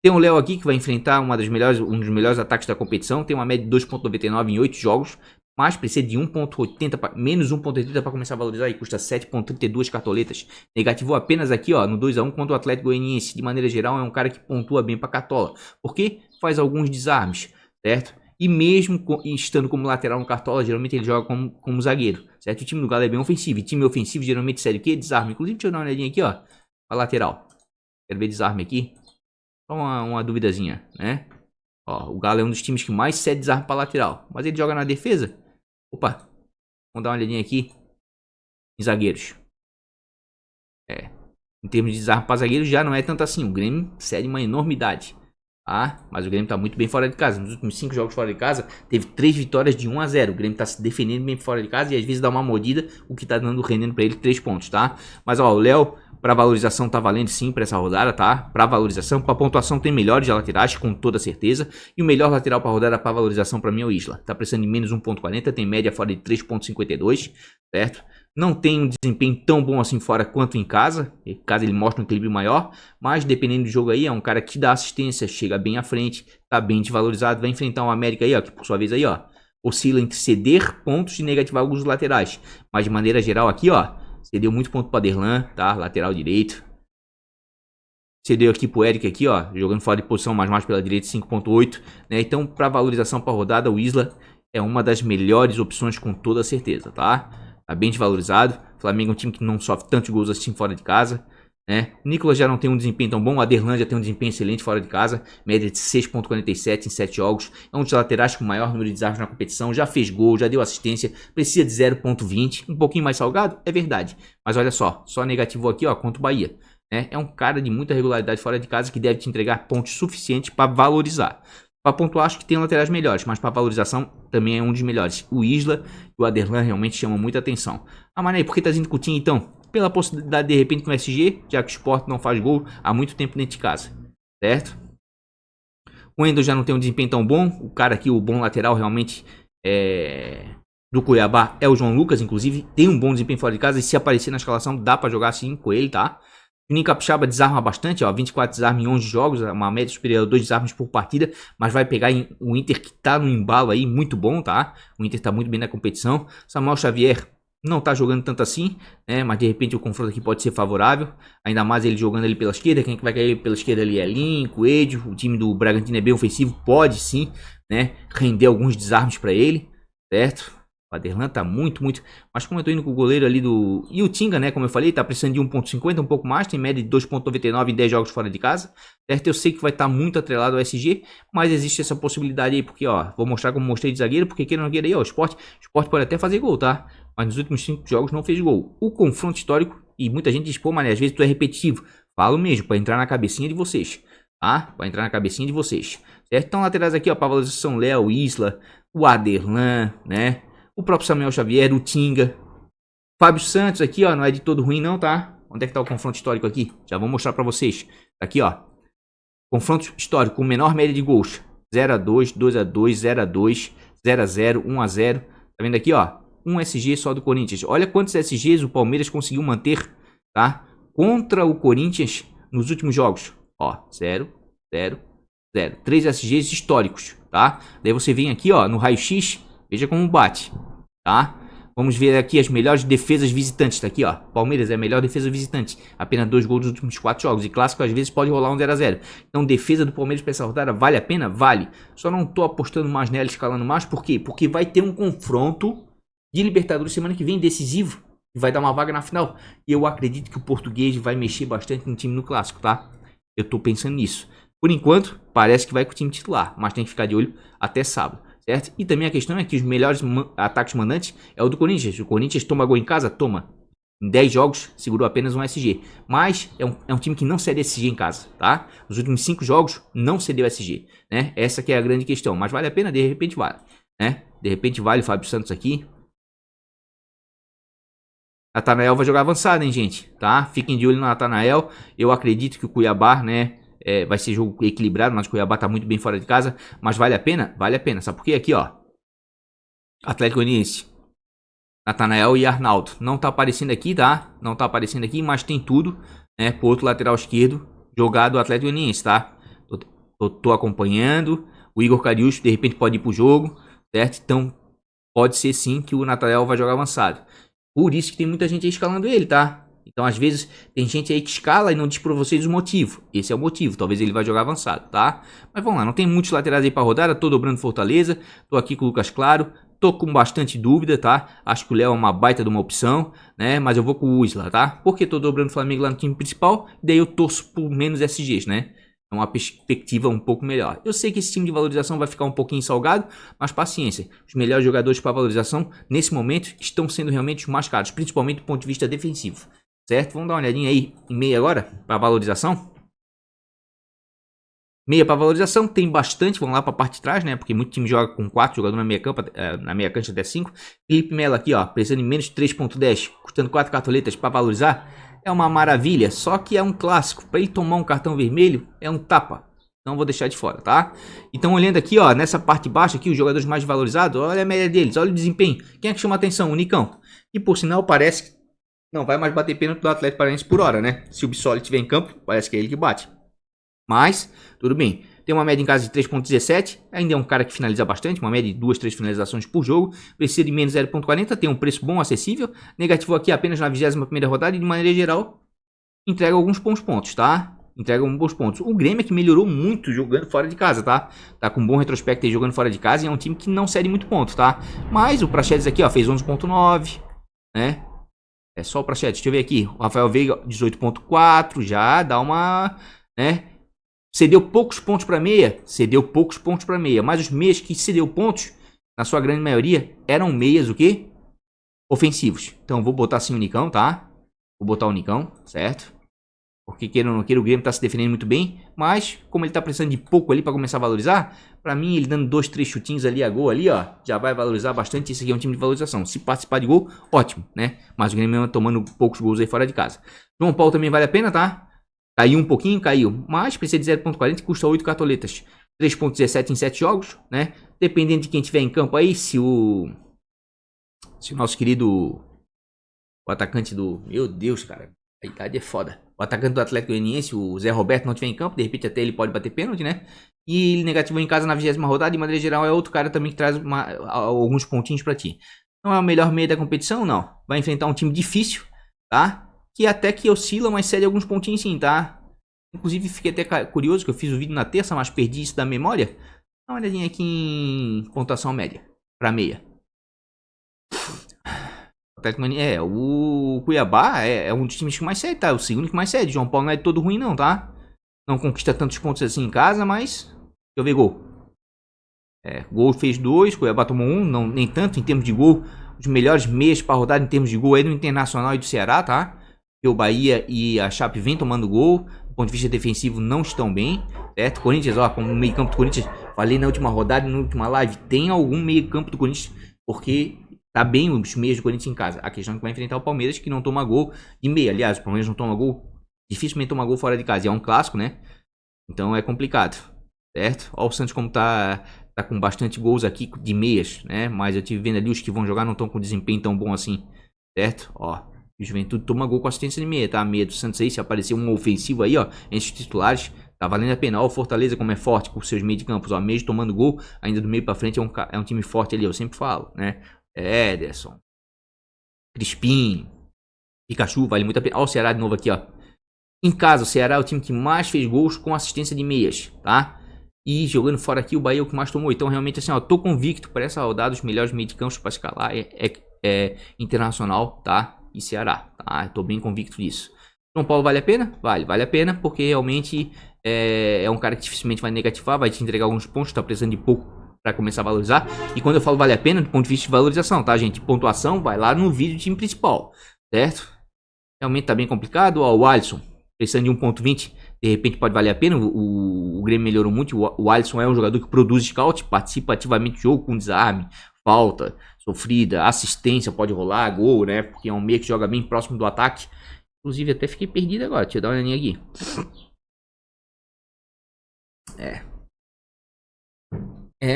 Tem o Léo aqui que vai enfrentar um dos melhores ataques da competição. Tem uma média de 2,99 em 8 jogos. Mas precisa de 1,80, menos 1,80 para começar a valorizar e custa 7,32 cartoletas. Negativou apenas aqui, ó, no 2-1 contra o Atlético Goianiense. De maneira geral, é um cara que pontua bem para Cartola. Porque faz alguns desarmes, certo? E mesmo estando como lateral no Cartola, geralmente ele joga como zagueiro, certo? O time do Galo é bem ofensivo. E time ofensivo geralmente sério o quê? Desarme. Inclusive, deixa eu dar uma olhadinha aqui, ó. A lateral. Quero ver desarme aqui. Só uma duvidazinha, né? Ó, o Galo é um dos times que mais cede desarme para lateral. Mas ele joga na defesa. Opa, vamos dar uma olhadinha aqui em zagueiros. Em termos de desarme para zagueiros já não é tanto assim. O Grêmio cede uma enormidade, tá? Mas o Grêmio tá muito bem fora de casa. Nos últimos 5 jogos fora de casa, teve 3 vitórias de 1-0. O Grêmio tá se defendendo bem fora de casa e às vezes dá uma mordida, o que tá rendendo para ele 3 pontos, tá? Mas ó, o Léo, para valorização tá valendo sim para essa rodada, tá? Para valorização, para pontuação tem melhores laterais, com toda certeza. E o melhor lateral para rodada para valorização para mim é o Isla. Tá precisando de menos 1,40, tem média fora de 3,52, certo? Não tem um desempenho tão bom assim fora quanto em casa. Em casa ele mostra um equilíbrio maior, mas dependendo do jogo aí, é um cara que dá assistência, chega bem à frente, tá bem desvalorizado, vai enfrentar um América aí, ó, que por sua vez aí, ó, oscila entre ceder pontos e negativar alguns laterais. Mas de maneira geral aqui, ó, cedeu muito ponto para Derlan, tá? Lateral direito. Cedeu aqui pro Eric aqui, ó, jogando fora de posição, mas mais pela direita, 5.8, né? Então, para valorização para rodada, o Isla é uma das melhores opções com toda certeza, tá? Tá bem desvalorizado. O Flamengo é um time que não sofre tantos gols assim fora de casa, né? O Nicolas já não tem um desempenho tão bom, o Aderlan já tem um desempenho excelente fora de casa, média de 6.47 em 7 jogos, é um dos laterais com o maior número de desarmes na competição, já fez gol, já deu assistência, precisa de 0.20, um pouquinho mais salgado, é verdade, mas olha só negativo aqui, ó, contra o Bahia, né? É um cara de muita regularidade fora de casa que deve te entregar pontos suficientes para valorizar. Para pontuar, acho que tem laterais melhores, mas para valorização também é um dos melhores. O Isla e o Aderlan realmente chamam muita atenção. Ah, Mané, por que tá indo com o Coutinho então? Pela possibilidade de repente com o SG, já que o Sport não faz gol há muito tempo dentro de casa, certo? O Wendel já não tem um desempenho tão bom, o cara aqui, o bom lateral realmente do Cuiabá é o João Lucas, inclusive, tem um bom desempenho fora de casa e se aparecer na escalação dá para jogar assim com ele, tá? O Juninho Capixaba desarma bastante, ó, 24 desarmes em 11 jogos, uma média superior a 2 desarmes por partida, mas vai pegar o Inter que tá no embalo aí, muito bom, tá? O Inter tá muito bem na competição. Samuel Xavier não tá jogando tanto assim, né? Mas de repente o confronto aqui pode ser favorável. Ainda mais ele jogando ali pela esquerda. Quem que vai cair pela esquerda ali é Lincoln, Coelho. O time do Bragantino é bem ofensivo, pode sim, né? Render alguns desarmes para ele, certo? O Aderlan tá muito. Mas como eu tô indo com o goleiro ali do... E o Tinga, né? Como eu falei, tá precisando de 1.50, um pouco mais. Tem média de 2.99 em 10 jogos fora de casa. Certo? Eu sei que vai estar muito atrelado ao SG. Mas existe essa possibilidade aí. Porque, ó, vou mostrar como mostrei de zagueiro. Porque queira ou não queira aí, ó, o Sport pode até fazer gol, tá? Mas nos últimos 5 jogos não fez gol. O confronto histórico, e muita gente diz, pô, mas às vezes tu é repetitivo. Falo mesmo, para entrar na cabecinha de vocês, tá? Para entrar na cabecinha de vocês. Certo? Então, laterais aqui, ó, para valorização, Léo, Isla, o Aderlan, né? O próprio Samuel Xavier, o Tinga. Fábio Santos aqui, ó, não é de todo ruim não, tá? Onde é que tá o confronto histórico aqui? Já vou mostrar para vocês. Aqui, ó. Confronto histórico com menor média de gols. 0-2, 2-2, 0-2, 0-0, 1-0. Tá vendo aqui, ó? Um SG só do Corinthians. Olha quantos SGs o Palmeiras conseguiu manter, tá? Contra o Corinthians nos últimos jogos. Ó, 0, 0, 0. 3 SGs históricos, tá? Daí você vem aqui, ó, no raio-x, veja como bate, tá? Vamos ver aqui as melhores defesas visitantes, tá aqui, ó. Palmeiras é a melhor defesa visitante. Apenas 2 gols nos últimos 4 jogos. E clássico às vezes pode rolar um 0-0. Então defesa do Palmeiras pra essa rodada vale a pena? Vale. Só não tô apostando mais nela, escalando mais. Por quê? Porque vai ter um confronto de Libertadores semana que vem, decisivo, e vai dar uma vaga na final. E eu acredito que o português vai mexer bastante no time no clássico, tá? Eu tô pensando nisso. Por enquanto, parece que vai com o time titular, mas tem que ficar de olho até sábado, certo? E também a questão é que os melhores ataques mandantes é o do Corinthians. O Corinthians toma gol em casa? Toma. Em 10 jogos, segurou apenas um SG. Mas é um time que não cede SG em casa, tá? Nos últimos 5 jogos, não cedeu SG, né? Essa que é a grande questão. Mas vale a pena? De repente vale, né? De repente vale o Fábio Santos aqui. Natanael vai jogar avançado, hein, gente, tá? Fiquem de olho no Natanael. Eu acredito que o Cuiabá, né, vai ser jogo equilibrado, mas o Cuiabá tá muito bem fora de casa. Mas vale a pena? Vale a pena. Sabe por quê? Aqui, ó. Atlético Goianiense. Natanael e Arnaldo. Não tá aparecendo aqui, tá? Não tá aparecendo aqui, mas tem tudo, né, pro outro lateral esquerdo jogado o Atlético Goianiense, tá? Tô acompanhando. O Igor Cariúcho, de repente, pode ir pro jogo, certo? Então, pode ser sim que o Natanael vai jogar avançado. Por isso que tem muita gente aí escalando ele, tá? Então, às vezes, tem gente aí que escala e não diz pra vocês o motivo. Esse é o motivo. Talvez ele vai jogar avançado, tá? Mas vamos lá, não tem muitos laterais aí pra rodada. Tô dobrando Fortaleza. Tô aqui com o Lucas Claro. Tô com bastante dúvida, tá? Acho que o Léo é uma baita de uma opção, né? Mas eu vou com o Isla, tá? Porque tô dobrando o Flamengo lá no time principal. E daí eu torço por menos SGs, né? É uma perspectiva um pouco melhor. Eu sei que esse time de valorização vai ficar um pouquinho salgado, mas paciência. Os melhores jogadores para valorização, nesse momento, estão sendo realmente os mais caros, principalmente do ponto de vista defensivo. Certo? Vamos dar uma olhadinha aí em meia agora, para valorização. Meia para valorização, tem bastante, vamos lá para a parte de trás, né? Porque muito time joga com 4 jogadores na meia cancha até 5. Felipe Melo aqui, ó, precisando de menos de 3.10, custando 4 cartoletas para valorizar. É uma maravilha, só que é um clássico. Para ele tomar um cartão vermelho, é um tapa. Não vou deixar de fora, tá? Então, olhando aqui, ó, nessa parte baixa aqui, os jogadores mais valorizados, olha a média deles, olha o desempenho. Quem é que chama a atenção? O Nicão. E por sinal, parece que não vai mais bater pênalti do Atlético Paranaense por hora, né? Se o Bissoli estiver em campo, parece que é ele que bate. Mas, tudo bem. Tem uma média em casa de 3.17, ainda é um cara que finaliza bastante, uma média de 2, 3 finalizações por jogo, precisa de menos 0.40, tem um preço bom, acessível, negativo aqui apenas na 21ª rodada e de maneira geral entrega alguns bons pontos, tá? Entrega bons pontos. O Grêmio é que melhorou muito jogando fora de casa, tá? Tá com um bom retrospecto aí jogando fora de casa e é um time que não cede muito ponto, tá? Mas o Praxedes aqui, ó, fez 11.9, né? É só o Praxedes. Deixa eu ver aqui. O Rafael Veiga, 18.4, já dá uma, né? Cedeu poucos pontos para meia, mas os meias que cedeu pontos, na sua grande maioria, eram meias o quê? Ofensivos. Então vou botar assim o Nicão, tá? Vou botar o Nicão, certo? Porque queira ou não queira, o Grêmio tá se defendendo muito bem, mas como ele tá precisando de pouco ali para começar a valorizar, para mim ele dando 2, 3 chutinhos ali a gol ali, ó, já vai valorizar bastante. Esse aqui é um time de valorização. Se participar de gol, ótimo, né? Mas o Grêmio tomando poucos gols aí fora de casa. João Paulo também vale a pena, tá? Caiu um pouquinho, caiu, mas precisa de 0.40 e custa 8 cartoletas. 3.17 em 7 jogos, né? Dependendo de quem tiver em campo aí, se o nosso querido, o atacante do, meu Deus, cara, a idade é foda. O atacante do Atlético Goianiense, o Zé Roberto, não estiver em campo, de repente até ele pode bater pênalti, né? E ele negativou em casa na 20ª rodada, de maneira geral é outro cara também que traz alguns pontinhos pra ti. Não é o melhor meio da competição, não. Vai enfrentar um time difícil, tá? Que até que oscila, mas cede alguns pontinhos sim, tá? Inclusive fiquei até curioso que eu fiz o vídeo na terça, mas perdi isso da memória. Dá uma olhadinha aqui em pontuação média, pra meia. O Cuiabá é um dos times que mais cede, tá? É o segundo que mais cede. João Paulo não é todo ruim não, tá? Não conquista tantos pontos assim em casa, mas... Deixa eu ver gol. Gol fez 2, Cuiabá tomou 1, não, nem tanto em termos de gol. Os melhores meias para rodar em termos de gol aí do Internacional e do Ceará, tá? Porque o Bahia e a Chape vem tomando gol. Do ponto de vista defensivo não estão bem, certo? Corinthians, ó, como meio campo do Corinthians, falei na última rodada e na última live, tem algum meio campo do Corinthians, porque... Tá bem os meias do Corinthians em casa. A questão é que vai enfrentar o Palmeiras, que não toma gol de meia. Aliás, o Palmeiras não toma gol. Dificilmente toma gol fora de casa. E é um clássico, né? Então é complicado. Certo? Olha o Santos como tá com bastante gols aqui de meias, né? Mas eu tive vendo ali os que vão jogar não estão com desempenho tão bom assim. Certo? Ó. O Juventude toma gol com assistência de meia, tá? A meia do Santos aí, se aparecer um ofensivo aí, ó, entre os titulares, tá valendo a pena. Ó, o Fortaleza como é forte com seus meios de campos, ó. Meio tomando gol, ainda do meio pra frente é um time forte ali, eu sempre falo, né? Ederson, Crispim, Pikachu, vale muito a pena. Olha o Ceará de novo aqui, ó. Em casa, o Ceará é o time que mais fez gols com assistência de meias, tá? E jogando fora aqui, o Bahia é o que mais tomou. Então, realmente, assim, ó, tô convicto para essa rodada, os melhores meio de campo para escalar é Internacional, tá? E Ceará, tá? Tô bem convicto disso. São Paulo vale a pena? Vale a pena, porque realmente é um cara que dificilmente vai negativar, vai te entregar alguns pontos, tá precisando de pouco para começar a valorizar. E quando eu falo vale a pena, do ponto de vista de valorização, tá, gente? Pontuação, vai lá no vídeo do time principal, certo? Realmente tá bem complicado. Ó, o Alisson, precisando de 1.20, de repente pode valer a pena. O Grêmio melhorou muito. O Alisson é um jogador que produz scout, participa ativamente do jogo com desarme, falta sofrida, assistência, pode rolar, gol, né? Porque é um meio que joga bem próximo do ataque. Inclusive, até fiquei perdido agora. Deixa eu dar uma olhadinha aqui.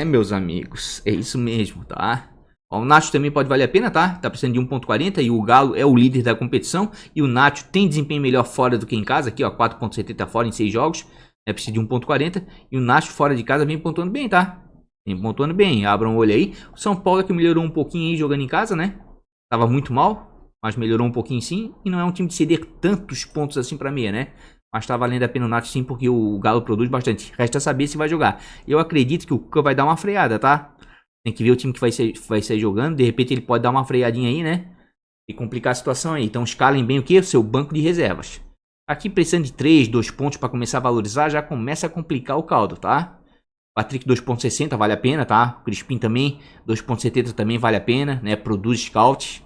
Meus amigos, é isso mesmo, tá? Ó, o Nacho também pode valer a pena, tá? Tá precisando de 1.40 e o Galo é o líder da competição. E o Nacho tem desempenho melhor fora do que em casa. Aqui, ó, 4.70 fora em 6 jogos. Precisa de 1.40. E o Nacho fora de casa vem pontuando bem, tá? Vem pontuando bem, abram o olho aí. O São Paulo é que melhorou um pouquinho aí jogando em casa, né? Tava muito mal, mas melhorou um pouquinho sim. E não é um time de ceder tantos pontos assim pra meia, né? Mas tá valendo a pena o Nacho sim, porque o Galo produz bastante. Resta saber se vai jogar. Eu acredito que o Cuca vai dar uma freada, tá? Tem que ver o time que vai sair jogando. De repente ele pode dar uma freadinha aí, né? E complicar a situação aí. Então escalem bem o que? O seu banco de reservas. Aqui precisando de 3, 2 pontos para começar a valorizar, já começa a complicar o caldo, tá? Patrick 2.60 vale a pena, tá? O Crispim também, 2.70 também vale a pena, né? Produz scout,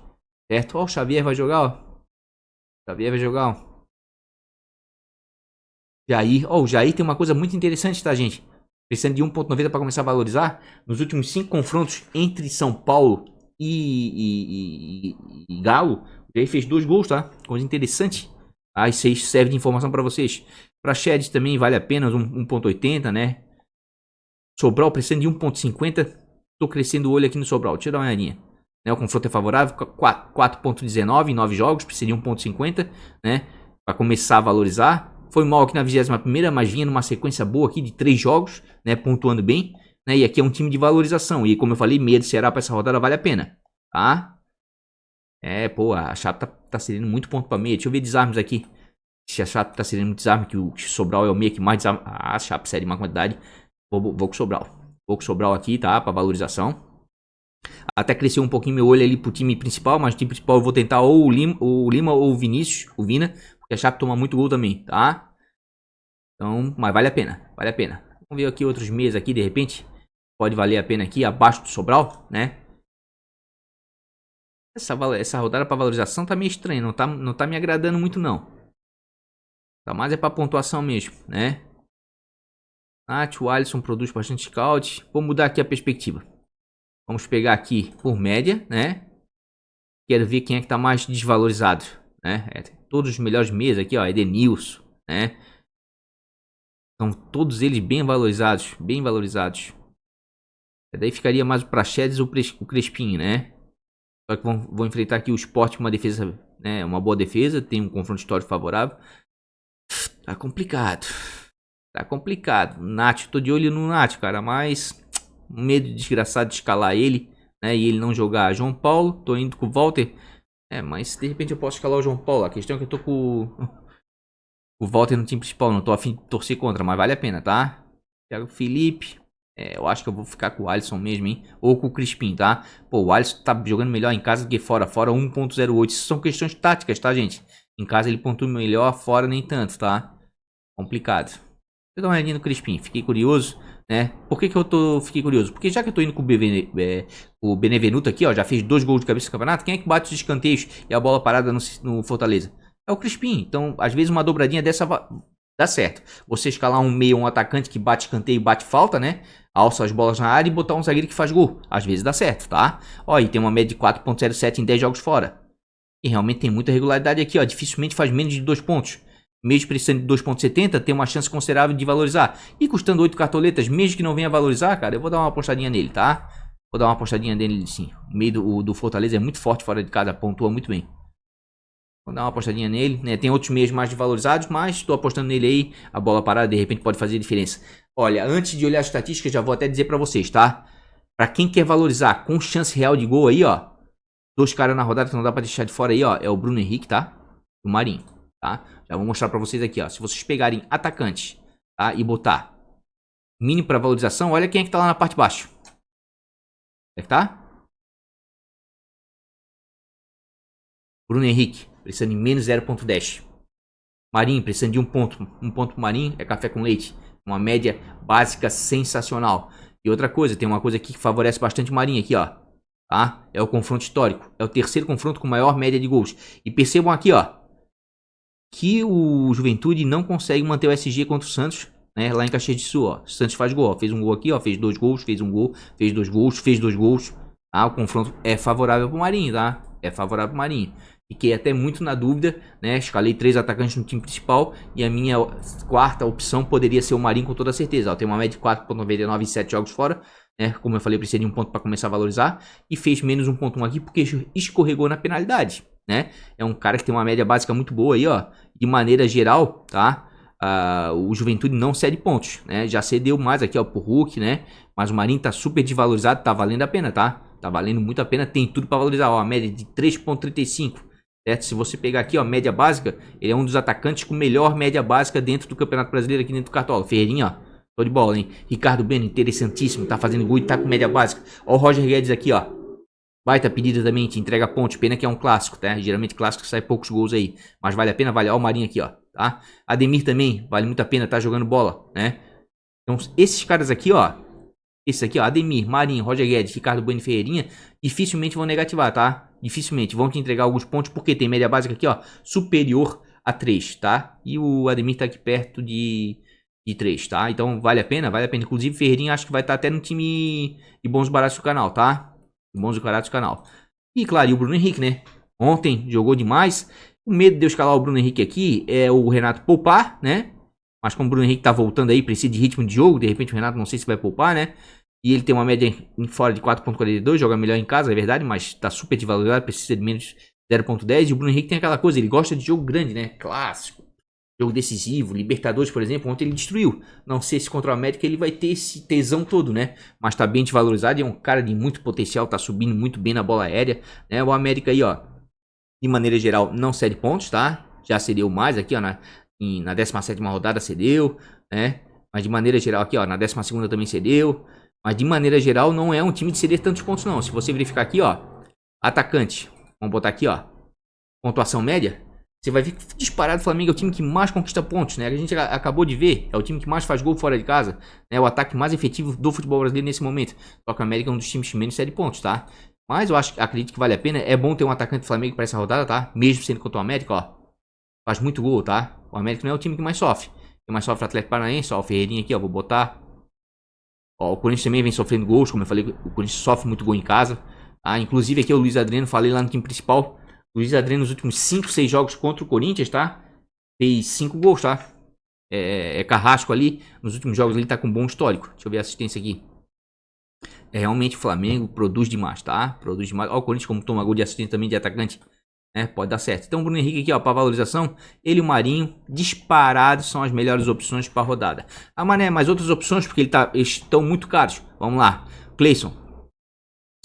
certo? Ó, o Xavier vai jogar, ó. O Xavier vai jogar, ó. Jair, ó, o Jair tem uma coisa muito interessante, tá, gente? Precisando de 1.90 para começar a valorizar. Nos últimos 5 confrontos entre São Paulo e Galo, o Jair fez 2 gols, tá? Coisa interessante. Ah, isso aí serve de informação para vocês. Para Shed também vale a pena 1.80, né? Sobral precisando de 1.50. Tô crescendo o olho aqui no Sobral. Deixa eu dar uma olhadinha. Né, o confronto é favorável. 4.19 em 9 jogos. Precisa de 1.50, né? Para começar a valorizar. Foi mal aqui na 21ª, mas vinha numa sequência boa aqui de 3 jogos, né? Pontuando bem. Né, e aqui é um time de valorização. E como eu falei, meia do Ceará para essa rodada vale a pena. Tá? Pô, a Chape tá cedendo muito ponto para meia. Deixa eu ver desarmes aqui. Se a Chape tá cedendo muito desarme, que o Sobral é o meio que mais desarme. A Chape cede uma quantidade. Vou com o Sobral. Vou com o Sobral aqui, tá? Pra valorização. Até cresceu um pouquinho meu olho ali pro time principal, mas o time principal eu vou tentar ou o Lima ou o Vinícius, o Vina, porque a Chape toma muito gol também, tá? Então, mas vale a pena, vale a pena. Vamos ver aqui outros meios aqui, de repente. Pode valer a pena aqui, abaixo do Sobral, né? Essa rodada pra valorização tá meio estranha, não tá me agradando muito não. Tá mais é pra pontuação mesmo, né? Nath, o Alisson produz bastante scout. Vou mudar aqui a perspectiva. Vamos pegar aqui por média, né? Quero ver quem é que tá mais desvalorizado, né? Todos os melhores meios aqui, ó, Edenilson, né? São todos eles bem valorizados, bem valorizados. Daí ficaria mais o Praxedes ou o Crespim, né? Só que vão enfrentar aqui o Sport com uma defesa, né? Uma boa defesa, tem um confronto histórico favorável. Tá complicado. Tá complicado. Nath, tô de olho no Nath, cara, mas medo desgraçado de escalar ele, né? E ele não jogar João Paulo. Tô indo com o Walter. Mas de repente eu posso escalar o João Paulo. A questão é que eu tô com o Walter no time principal. Não tô afim de torcer contra, mas vale a pena, tá? Thiago Felipe. Eu acho que eu vou ficar com o Alisson mesmo, hein? Ou com o Crispim, tá? Pô, o Alisson tá jogando melhor em casa do que fora. Fora 1.08. Isso são questões táticas, tá, gente? Em casa ele pontua melhor, fora nem tanto, tá? Complicado. Deixa eu dar uma olhadinha no Crispim. Fiquei curioso, né? Por que eu fiquei curioso? Porque já que eu tô indo com o Benevenuto aqui, ó. Já fez 2 gols de cabeça no campeonato. Quem é que bate os escanteios e a bola parada no Fortaleza? É o Crispim. Então, às vezes uma dobradinha dessa dá certo. Você escalar um meio, um atacante que bate escanteio e bate falta, né? Alça as bolas na área e botar um zagueiro que faz gol. Às vezes dá certo, tá? Ó, e tem uma média de 4.07 em 10 jogos fora. E realmente tem muita regularidade aqui, ó. Dificilmente faz menos de 2 pontos. Mesmo precisando de 2.70, tem uma chance considerável de valorizar. E custando 8 cartoletas, mesmo que não venha valorizar, cara, eu vou dar uma apostadinha nele, tá? Vou dar uma apostadinha nele, sim. O meio do Fortaleza é muito forte fora de casa, pontua muito bem. Vou dar uma apostadinha nele, né? Tem outros meios mais desvalorizados, mas estou apostando nele aí. A bola parada, de repente, pode fazer diferença. Olha, antes de olhar as estatísticas, já vou até dizer pra vocês, tá? Pra quem quer valorizar com chance real de gol aí, ó. 2 caras na rodada que não dá pra deixar de fora aí, ó. É o Bruno Henrique, tá? E o Marinho, tá? Já vou mostrar pra vocês aqui, ó. Se vocês pegarem atacante, tá? E botar mínimo pra valorização, olha quem é que tá lá na parte de baixo. É que tá? Bruno Henrique, precisando de menos 0.10. Marinho, precisando de 1 ponto. 1 ponto pro Marinho é café com leite. Uma média básica sensacional. E outra coisa, tem uma coisa aqui que favorece bastante o Marinho aqui, ó. Tá? É o confronto histórico. É o terceiro confronto com maior média de gols. E percebam aqui, ó, que o Juventude não consegue manter o SG contra o Santos, né? Lá em Caxias de Sul, ó. O Santos faz gol, ó. Fez um gol aqui, ó. Fez 2 gols, fez um gol, fez 2 gols, fez 2 gols. Tá? O confronto é favorável pro Marinho, tá? É favorável pro Marinho. Fiquei até muito na dúvida, né? Escalei 3 atacantes no time principal e a minha quarta opção poderia ser o Marinho com toda certeza. Ó, tem uma média de 4.99 em 7 jogos fora, né? Como eu falei, precisa de 1 ponto para começar a valorizar e fez menos 1.1 aqui porque escorregou na penalidade, né? É um cara que tem uma média básica muito boa aí, ó. De maneira geral, tá? O Juventude não cede pontos, né? Já cedeu mais aqui, ó, pro Hulk, né? Mas o Marinho tá super desvalorizado, tá valendo a pena, tá? Tá valendo muito a pena, tem tudo para valorizar, ó. A média de 3.35. Certo? Se você pegar aqui, ó, média básica, ele é um dos atacantes com melhor média básica dentro do Campeonato Brasileiro aqui dentro do Cartola. Ferreirinha, ó, tô de bola, hein? Ricardo Bueno, interessantíssimo, tá fazendo gol e tá com média básica. Ó o Roger Guedes aqui, ó. Baita pedida também, te entrega pontos, pena que é um clássico, tá? Geralmente clássico sai poucos gols aí, mas vale a pena, vale. Ó o Marinho aqui, ó, tá? Ademir também, vale muito a pena, tá jogando bola, né? Então, esses caras aqui, ó, esse aqui, ó, Ademir, Marinho, Roger Guedes, Ricardo Bueno e Ferreirinha, dificilmente vão negativar, tá? Dificilmente vão te entregar alguns pontos, porque tem média básica aqui, ó, superior a 3, tá? E o Ademir tá aqui perto de 3, tá? Então vale a pena, vale a pena. Inclusive, Ferreirinha acho que vai estar até no time de bons baratos do canal, tá? De bons baratos do canal. E claro, e o Bruno Henrique, né? Ontem jogou demais. O medo de eu escalar o Bruno Henrique aqui é o Renato poupar, né? Mas como o Bruno Henrique tá voltando aí, precisa de ritmo de jogo, de repente o Renato não sei se vai poupar, né? E ele tem uma média fora de 4.42, joga melhor em casa, é verdade, mas tá super desvalorizado, precisa de menos 0.10. E o Bruno Henrique tem aquela coisa, ele gosta de jogo grande, né? Clássico, jogo decisivo, Libertadores, por exemplo, ontem ele destruiu. Não sei se contra o América ele vai ter esse tesão todo, né? Mas tá bem desvalorizado e é um cara de muito potencial, tá subindo muito bem na bola aérea, né? O América aí, ó, de maneira geral, não cede pontos, tá? já cedeu mais aqui, ó, na 17ª rodada cedeu, né? Mas de maneira geral aqui, ó, na 12ª também cedeu. Mas de maneira geral não é um time de ceder tantos pontos não. Se você verificar aqui, ó, atacante, vamos botar aqui, ó, pontuação média, você vai ver que disparado o Flamengo é o time que mais conquista pontos, né? A gente acabou de ver, é o time que mais faz gol fora de casa, né? O ataque mais efetivo do futebol brasileiro nesse momento. Só que o América é um dos times que menos cede pontos, tá? Mas eu acredito que vale a pena. É bom ter um atacante do Flamengo para essa rodada, tá? Mesmo sendo contra o América, ó. Faz muito gol, tá? O América não é o time que mais sofre. Quem mais sofre é o Atlético Paranaense, ó. O Ferreirinha aqui, ó. Vou botar. Ó, o Corinthians também vem sofrendo gols, como eu falei. O Corinthians sofre muito gol em casa. Tá? Inclusive aqui é o Luiz Adriano, falei lá no time principal. O Luiz Adriano nos últimos 5, 6 jogos contra o Corinthians, tá? Fez 5 gols, tá? É carrasco ali. Nos últimos jogos ele tá com um bom histórico. Deixa eu ver a assistência aqui. Realmente o Flamengo produz demais, tá? Produz demais. Ó, o Corinthians como toma gol de assistência também de atacante. Pode dar certo. Então o Bruno Henrique aqui, ó, para valorização. Ele e o Marinho, disparados, são as melhores opções para a rodada. Ah, Mané, mas outras opções, porque eles estão muito caros. Vamos lá. Cleison,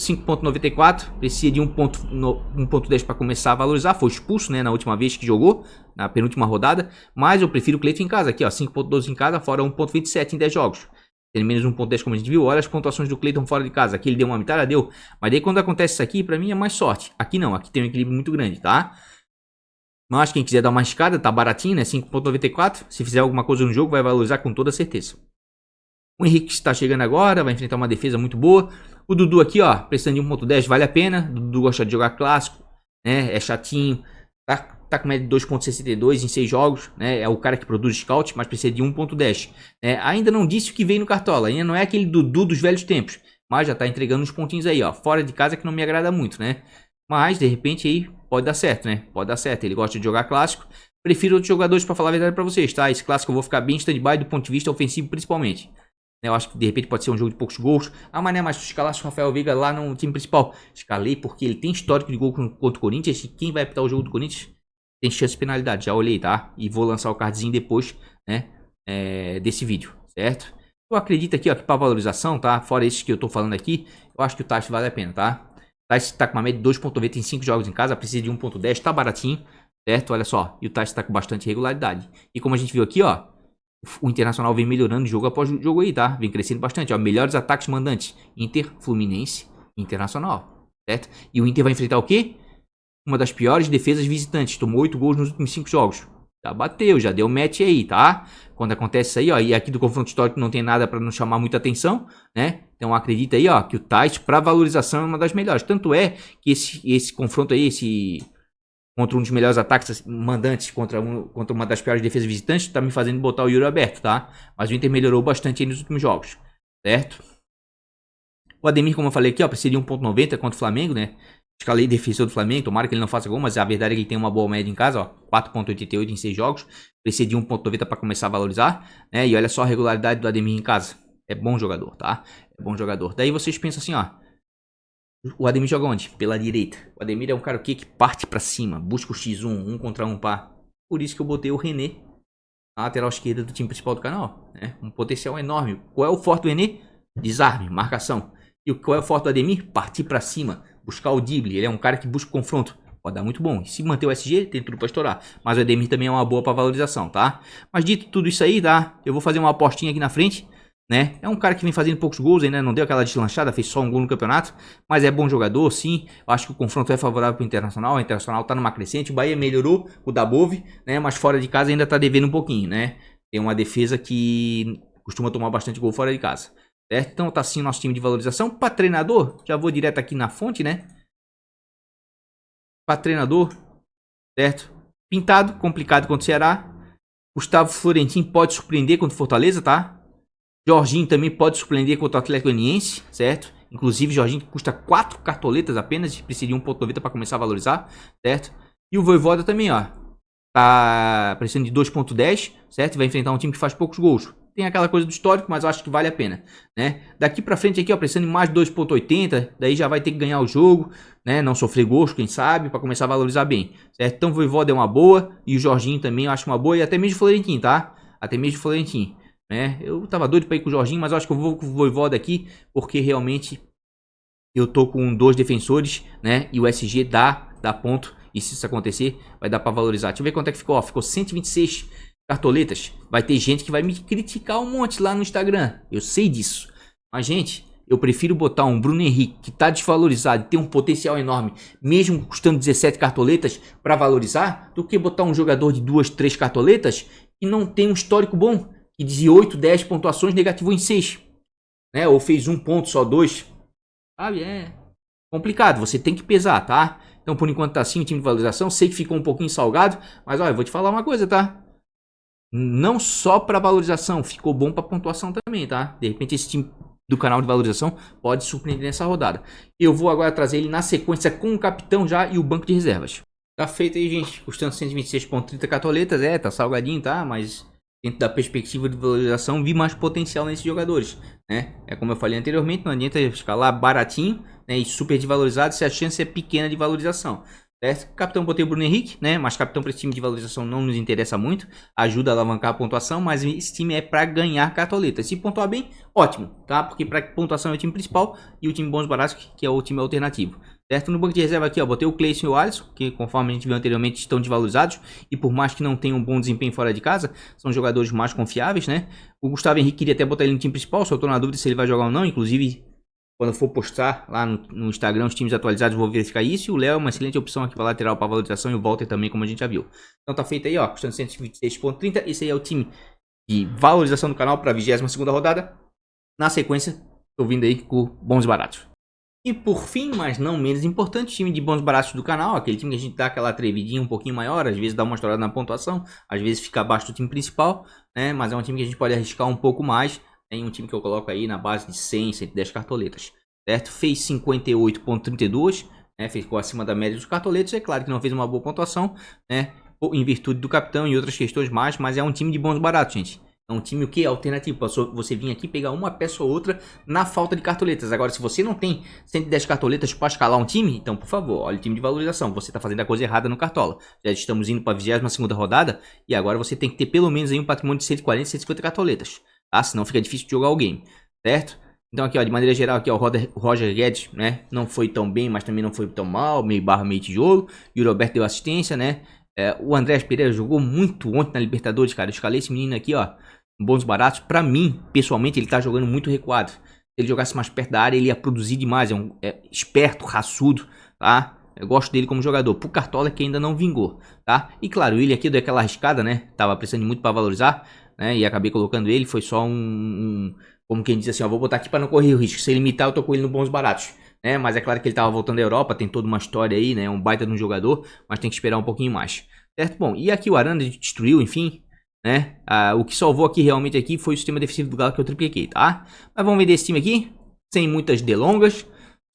5.94. Precisa de 1.10 para começar a valorizar. Foi expulso, né, na última vez que jogou, na penúltima rodada. Mas eu prefiro o Cleiton em casa aqui, ó. 5.12 em casa, fora 1.27 em 10 jogos. Tem menos 1.10 como a gente viu. Olha as pontuações do Cleiton fora de casa. Aqui ele deu uma mitalha, deu. Mas daí quando acontece isso aqui, pra mim é mais sorte. Aqui não, aqui tem um equilíbrio muito grande, tá? Mas quem quiser dar uma escada, tá baratinho, né? 5.94. Se fizer alguma coisa no jogo, vai valorizar com toda certeza. O Henrique está chegando agora, vai enfrentar uma defesa muito boa. O Dudu aqui, ó, precisando de 1.10, vale a pena. O Dudu gosta de jogar clássico, né? É chatinho. Tá com média de 2.62 em 6 jogos, né? É o cara que produz scout, mas precisa de 1.10. Ainda não disse o que veio no Cartola, ainda não é aquele Dudu dos velhos tempos, mas já tá entregando uns pontinhos aí, ó. Fora de casa que não me agrada muito, né? Mas de repente aí pode dar certo, né? Pode dar certo. Ele gosta de jogar clássico. Prefiro outros jogadores para falar a verdade para vocês, tá? Esse clássico eu vou ficar bem stand-by do ponto de vista ofensivo principalmente. Eu acho que de repente pode ser um jogo de poucos gols. Ah, mas né, mas tu escalaste o Rafael Veiga lá no time principal. Escalei porque ele tem histórico de gol contra o Corinthians. E quem vai apitar o jogo do Corinthians tem chance de penalidade. Já olhei, tá? E vou lançar o cardzinho depois, né? Desse vídeo, certo? Eu acredito aqui, ó, que para valorização, tá? Fora esses que eu tô falando aqui, eu acho que o Tite vale a pena, tá? O Tite tá com uma média de 2.90 em 5 jogos em casa. Precisa de 1.10, tá baratinho, certo? Olha só. E o Tite tá com bastante regularidade. E como a gente viu aqui, ó, o Internacional vem melhorando jogo após jogo aí, tá? Vem crescendo bastante, ó. Melhores ataques mandantes. Inter, Fluminense, Internacional, certo? E o Inter vai enfrentar o quê? Uma das piores defesas visitantes. Tomou 8 gols nos últimos 5 jogos. Já bateu, já deu match aí, tá? Quando acontece isso aí, ó. E aqui do confronto histórico não tem nada pra não chamar muita atenção, né? Então acredita aí, ó, que o Tite pra valorização é uma das melhores. Tanto é que esse confronto aí, contra um dos melhores ataques mandantes, contra uma das piores defesas visitantes, tá me fazendo botar o Yuri aberto, tá? Mas o Inter melhorou bastante aí nos últimos jogos, certo? O Ademir, como eu falei aqui, ó, precisa de 1.90 contra o Flamengo, né? Escalei defensor do Flamengo, tomara que ele não faça gol, mas a verdade é que ele tem uma boa média em casa, ó, 4.88 em 6 jogos. Precisa de 1.90 para começar a valorizar, né? E olha só a regularidade do Ademir em casa. É bom jogador, tá? É bom jogador. Daí vocês pensam assim, ó. O Ademir joga onde? Pela direita. O Ademir é um cara que parte pra cima. Busca o X1, 1 contra 1 pá. Por isso que eu botei o René na lateral esquerda do time principal do canal, né? Um potencial enorme. Qual é o forte do René? Desarme, marcação. E qual é o forte do Ademir? Partir pra cima. Buscar o drible. Ele é um cara que busca o confronto. Pode dar muito bom. E se manter o SG, tem tudo pra estourar. Mas o Ademir também é uma boa pra valorização, tá? Mas dito tudo isso aí, tá? Eu vou fazer uma apostinha aqui na frente, né? É um cara que vem fazendo poucos gols ainda, não deu aquela deslanchada, fez só um gol no campeonato, mas é bom jogador, sim. Eu acho que o confronto é favorável pro Internacional. O Internacional tá numa crescente, o Bahia melhorou, o Dabove, né? Mas fora de casa ainda tá devendo um pouquinho, né? Tem uma defesa que costuma tomar bastante gol fora de casa, certo? Então tá assim o nosso time de valorização. Para treinador, já vou direto aqui na fonte, né? Para treinador, certo? Pintado, complicado contra o Ceará. Gustavo Florentin pode surpreender contra o Fortaleza, tá? Jorginho também pode surpreender contra o Atlético Goianiense, certo? Inclusive, Jorginho custa 4 cartoletas apenas, precisa de 1.90 para começar a valorizar, certo? E o Vojvoda também, ó, tá precisando de 2.10, certo? Vai enfrentar um time que faz poucos gols. Tem aquela coisa do histórico, mas eu acho que vale a pena, né? Daqui pra frente aqui, ó, precisando de mais de 2.80, daí já vai ter que ganhar o jogo, né? Não sofrer gols, quem sabe, para começar a valorizar bem, certo? Então o Vojvoda é uma boa, e o Jorginho também eu acho uma boa, e até mesmo o Florentin, tá? Até mesmo o Florentin. Eu tava doido pra ir com o Jorginho, mas eu acho que eu vou com o Vojvoda aqui, porque realmente eu tô com 2 defensores, né? E o SG dá ponto E se isso acontecer, vai dar pra valorizar. Deixa eu ver quanto é que ficou. Ó, ficou 126 cartoletas. Vai ter gente que vai me criticar um monte lá no Instagram. Eu sei disso. Mas, gente, eu prefiro botar um Bruno Henrique que tá desvalorizado e tem um potencial enorme, mesmo custando 17 cartoletas para valorizar, do que botar um jogador de 2, 3 cartoletas que não tem um histórico bom, que de 8, 10 pontuações negativou em 6, né? Ou fez um ponto, só 2. Sabe, é complicado, você tem que pesar, tá? Então, por enquanto tá assim o time de valorização. Sei que ficou um pouquinho salgado, mas olha, eu vou te falar uma coisa, tá? Não só para valorização, ficou bom para pontuação também, tá? De repente esse time do canal de valorização pode surpreender nessa rodada. Eu vou agora trazer ele na sequência com o capitão já e o banco de reservas. Tá feito aí, gente, custando 126,30 cartoletas, tá salgadinho, tá? Mas dentro da perspectiva de valorização, vi mais potencial nesses jogadores, né? É como eu falei anteriormente, não adianta escalar baratinho, né, e super desvalorizado se a chance é pequena de valorização. Certo? Capitão, botei o Bruno Henrique, né? Mas capitão para esse time de valorização não nos interessa muito. Ajuda a alavancar a pontuação, mas esse time é para ganhar cartoletas. Se pontuar bem, ótimo, tá? Porque para pontuação é o time principal e o time bons baratos, que é o time alternativo. Certo? No banco de reserva aqui, ó, botei o Cleison e o Alisson, que conforme a gente viu anteriormente estão desvalorizados. E por mais que não tenham um bom desempenho fora de casa, são jogadores mais confiáveis, né? O Gustavo Henrique queria até botar ele no time principal, só estou na dúvida se ele vai jogar ou não. Inclusive, quando for postar lá no Instagram os times atualizados, vou verificar isso. E o Léo é uma excelente opção aqui para lateral, para valorização. E o Walter também, como a gente já viu. Então tá feito aí, ó, custando 126,30. Esse aí é o time de valorização do canal para a 22ª rodada. Na sequência, tô vindo aí com bons e baratos. E por fim, mas não menos importante, time de bons baratos do canal. Aquele time que a gente dá aquela atrevidinha um pouquinho maior. Às vezes dá uma estourada na pontuação. Às vezes fica abaixo do time principal, né? Mas é um time que a gente pode arriscar um pouco mais. Tem um time que eu coloco aí na base de 100, 110 cartoletas, certo? Fez 58,32, né? Ficou acima da média dos cartoletas. É claro que não fez uma boa pontuação, né? Em virtude do capitão e outras questões mais, mas é um time de bons baratos, gente. É um time o que? Alternativo. Você vir aqui pegar uma peça ou outra na falta de cartoletas. Agora, se você não tem 110 cartoletas para escalar um time, então, por favor, olha o time de valorização. Você está fazendo a coisa errada no Cartola. Já estamos indo para a 22ª rodada e agora você tem que ter pelo menos aí um patrimônio de 140, 150 cartoletas. Tá? Senão fica difícil de jogar o game, certo? Então aqui, ó, de maneira geral, aqui, ó, o Roger Guedes, né? Não foi tão bem, mas também não foi tão mal, meio barra, meio tijolo. E o Roberto deu assistência, né? O Andrés Pereira jogou muito ontem na Libertadores, cara. Eu escalei esse menino aqui, ó, bons baratos. Pra mim, pessoalmente, ele tá jogando muito recuado. Se ele jogasse mais perto da área, ele ia produzir demais. É esperto, raçudo, tá? Eu gosto dele como jogador. Pro Cartola que ainda não vingou, tá? E claro, ele aqui deu aquela arriscada, né? Tava precisando muito pra valorizar, né? E acabei colocando ele. Foi só como quem diz assim, ó, vou botar aqui pra não correr o risco. Se ele imitar, eu tô com ele no bons baratos, né? Mas é claro que ele tava voltando da Europa. Tem toda uma história aí, né? Um baita de um jogador. Mas tem que esperar um pouquinho mais, certo? Bom, e aqui o Arana destruiu, enfim, né? O que salvou aqui realmente aqui foi o sistema defensivo do Galo que eu tripliquei, tá? Mas vamos vender esse time aqui, sem muitas delongas,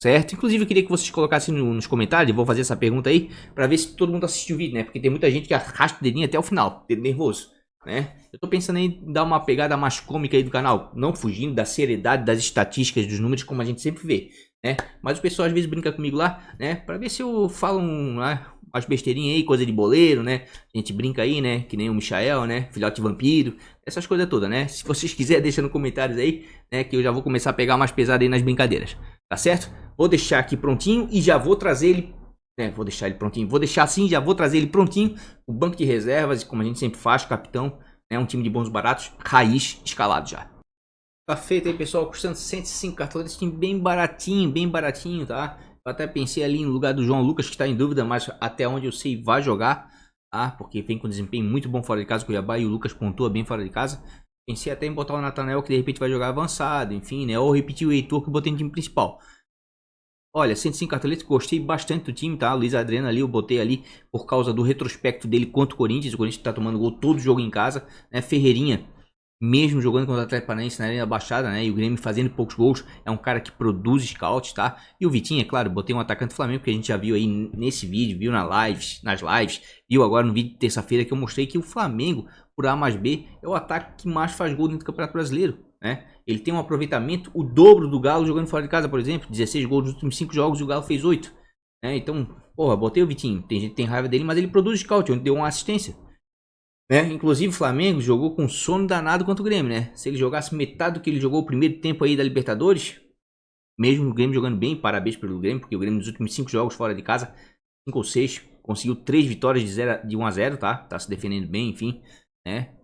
certo? Inclusive eu queria que vocês colocassem nos comentários, vou fazer essa pergunta aí, pra ver se todo mundo assistiu o vídeo, né? Porque tem muita gente que arrasta o dedinho até o final, dedo nervoso, né? Eu tô pensando em dar uma pegada mais cômica aí do canal, não fugindo da seriedade das estatísticas, dos números, como a gente sempre vê, né? Mas o pessoal às vezes brinca comigo lá, né? Pra ver se eu falo umas besteirinhas aí, coisa de boleiro, né? A gente brinca aí, né? Que nem o Michael, né? Filhote de vampiro, essas coisas todas, né? Se vocês quiserem, deixa nos comentários aí, né? Que eu já vou começar a pegar mais pesado aí nas brincadeiras, tá certo? Vou deixar aqui prontinho e já vou trazer ele, né? Vou deixar ele prontinho, vou deixar assim, já vou trazer ele prontinho. O banco de reservas, como a gente sempre faz, capitão, né? Um time de bons baratos, raiz, escalado já. Tá feito aí, pessoal, custando 105 cartões, time bem baratinho, tá? Eu até pensei ali no lugar do João Lucas, que está em dúvida, mas até onde eu sei vai jogar, tá? Porque vem com desempenho muito bom fora de casa, Cuiabá, e o Lucas pontua bem fora de casa. Pensei até em botar o Natanael, que de repente vai jogar avançado, enfim, né? Ou repetir o Heitor, que eu botei no time principal. Olha, 105 cartoletas, gostei bastante do time, tá? Luiz Adriano ali, eu botei ali por causa do retrospecto dele contra o Corinthians. O Corinthians tá tomando gol todo jogo em casa, né? Ferreirinha, mesmo jogando contra o Atlético Paranaense na Arena Baixada, né? E o Grêmio fazendo poucos gols, é um cara que produz scout, tá? E o Vitinho, é claro, botei um atacante do Flamengo, que a gente já viu aí nesse vídeo, viu nas lives, viu agora no vídeo de terça-feira que eu mostrei que o Flamengo, por A mais B, é o ataque que mais faz gol dentro do Campeonato Brasileiro, né? Ele tem um aproveitamento, o dobro do Galo jogando fora de casa, por exemplo, 16 gols nos últimos 5 jogos e o Galo fez 8, né? Então, porra, botei o Vitinho, tem gente que tem raiva dele, mas ele produz scout, onde deu uma assistência. Inclusive o Flamengo jogou com sono danado contra o Grêmio, né? Se ele jogasse metade do que ele jogou o primeiro tempo aí da Libertadores, mesmo o Grêmio jogando bem, parabéns pelo Grêmio, porque o Grêmio nos últimos 5 jogos fora de casa, 5 ou 6, conseguiu 3 vitórias de 1 a 0, tá? Tá se defendendo bem, enfim, né?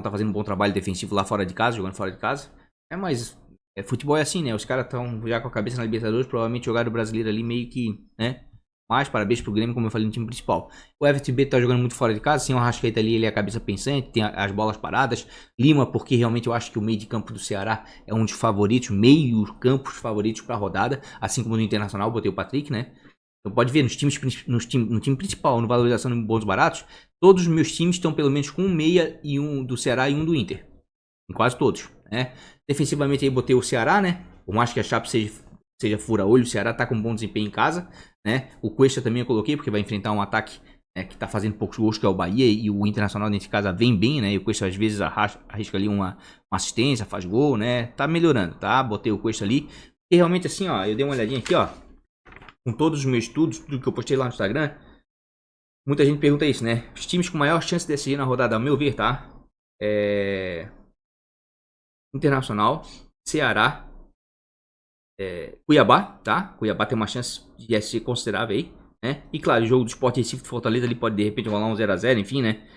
Tá fazendo um bom trabalho defensivo lá fora de casa, jogando fora de casa. Mas futebol é assim, né? Os caras estão já com a cabeça na Libertadores, provavelmente jogaram o brasileiro ali meio que, né? Mas parabéns pro Grêmio, como eu falei, no time principal. O Everton B tá jogando muito fora de casa, sim, o Arrascaeta ali, ele é a cabeça pensante, tem as bolas paradas. Lima, porque realmente eu acho que o meio de campo do Ceará é um dos favoritos, meio campos favoritos pra rodada, assim como no Internacional, botei o Patrick, né? Então pode ver, no time principal, no valorização de bons baratos, todos os meus times estão pelo menos com um meia e um do Ceará e um do Inter. Em quase todos, né? Defensivamente aí botei o Ceará, né? Por mais que a Chape seja fura-olho, o Ceará tá com um bom desempenho em casa, né? O Cuesta também eu coloquei, porque vai enfrentar um ataque que tá fazendo poucos gols, que é o Bahia, e o Internacional nesse caso vem bem, né? E o Cuesta às vezes arrisca ali uma assistência, faz gol, né? Tá melhorando, tá? Botei o Cuesta ali. E realmente assim, ó, eu dei uma olhadinha aqui, ó. Com todos os meus estudos, tudo que eu postei lá no Instagram, muita gente pergunta isso, né? Os times com maior chance de decidir na rodada, ao meu ver, tá? Internacional, Ceará, Cuiabá, tá? Cuiabá tem uma chance de SG considerável aí, né? E claro, o jogo do Sport Recife e Fortaleza ali pode de repente rolar um 0 a 0, enfim, né?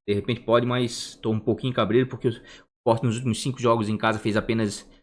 De repente pode, mas tô um pouquinho cabreiro porque o Sport nos últimos 5 jogos em casa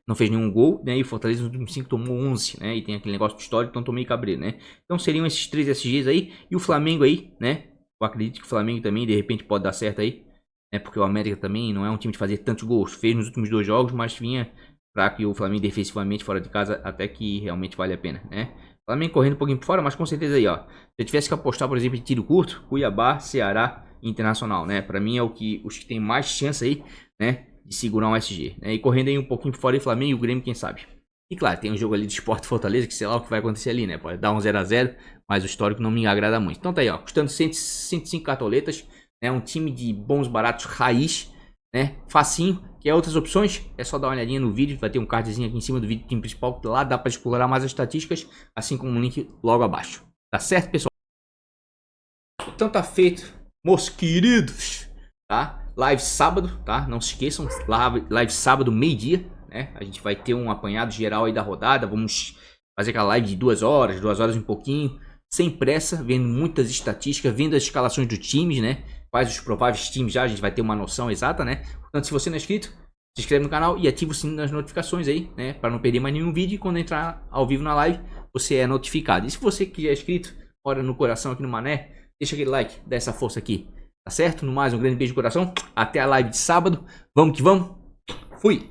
não fez nenhum gol, né? E o Fortaleza nos últimos 5 tomou 11, né? E tem aquele negócio de histórico, então tô meio cabreiro, né? Então seriam esses 3 SGs aí. E o Flamengo aí, né? Eu acredito que o Flamengo também de repente pode dar certo aí, né? Porque o América também não é um time de fazer tantos gols. Fez nos últimos 2 jogos, mas vinha fraco, e o Flamengo defensivamente fora de casa até que realmente vale a pena, né? O Flamengo correndo um pouquinho por fora, mas com certeza aí, ó. Se eu tivesse que apostar, por exemplo, de tiro curto, Cuiabá, Ceará e Internacional, né? Pra mim é os que tem mais chance aí, né? De segurar um SG, né? E correndo aí um pouquinho por fora, e Flamengo e o Grêmio, quem sabe. E claro, tem um jogo ali de Sport Fortaleza, que sei lá o que vai acontecer ali, né? Pode dar um 0 a 0, mas o histórico não me agrada muito. Então tá aí, ó. Custando 105 cartoletas, né? Um time de bons baratos raiz, né? Facinho. Quer outras opções? É só dar uma olhadinha no vídeo. Vai ter um cardzinho aqui em cima do vídeo do time principal. Lá dá para explorar mais as estatísticas, assim como o link logo abaixo. Tá certo, pessoal? Então tá feito, meus queridos, tá? Live sábado, tá? Não se esqueçam, live sábado, meio-dia, né? A gente vai ter um apanhado geral aí da rodada. Vamos fazer aquela live de 2 horas e um pouquinho, sem pressa, vendo muitas estatísticas, vendo as escalações dos times, né? Quais os prováveis times já, a gente vai ter uma noção exata, né? Portanto, se você não é inscrito, se inscreve no canal e ativa o sininho das notificações aí, né? Para não perder mais nenhum vídeo, e quando entrar ao vivo na live, você é notificado. E se você que já é inscrito, ora no coração aqui no Mané, deixa aquele like, dá essa força aqui, tá certo? No mais, um grande beijo no coração, até a live de sábado, vamos que vamos, fui!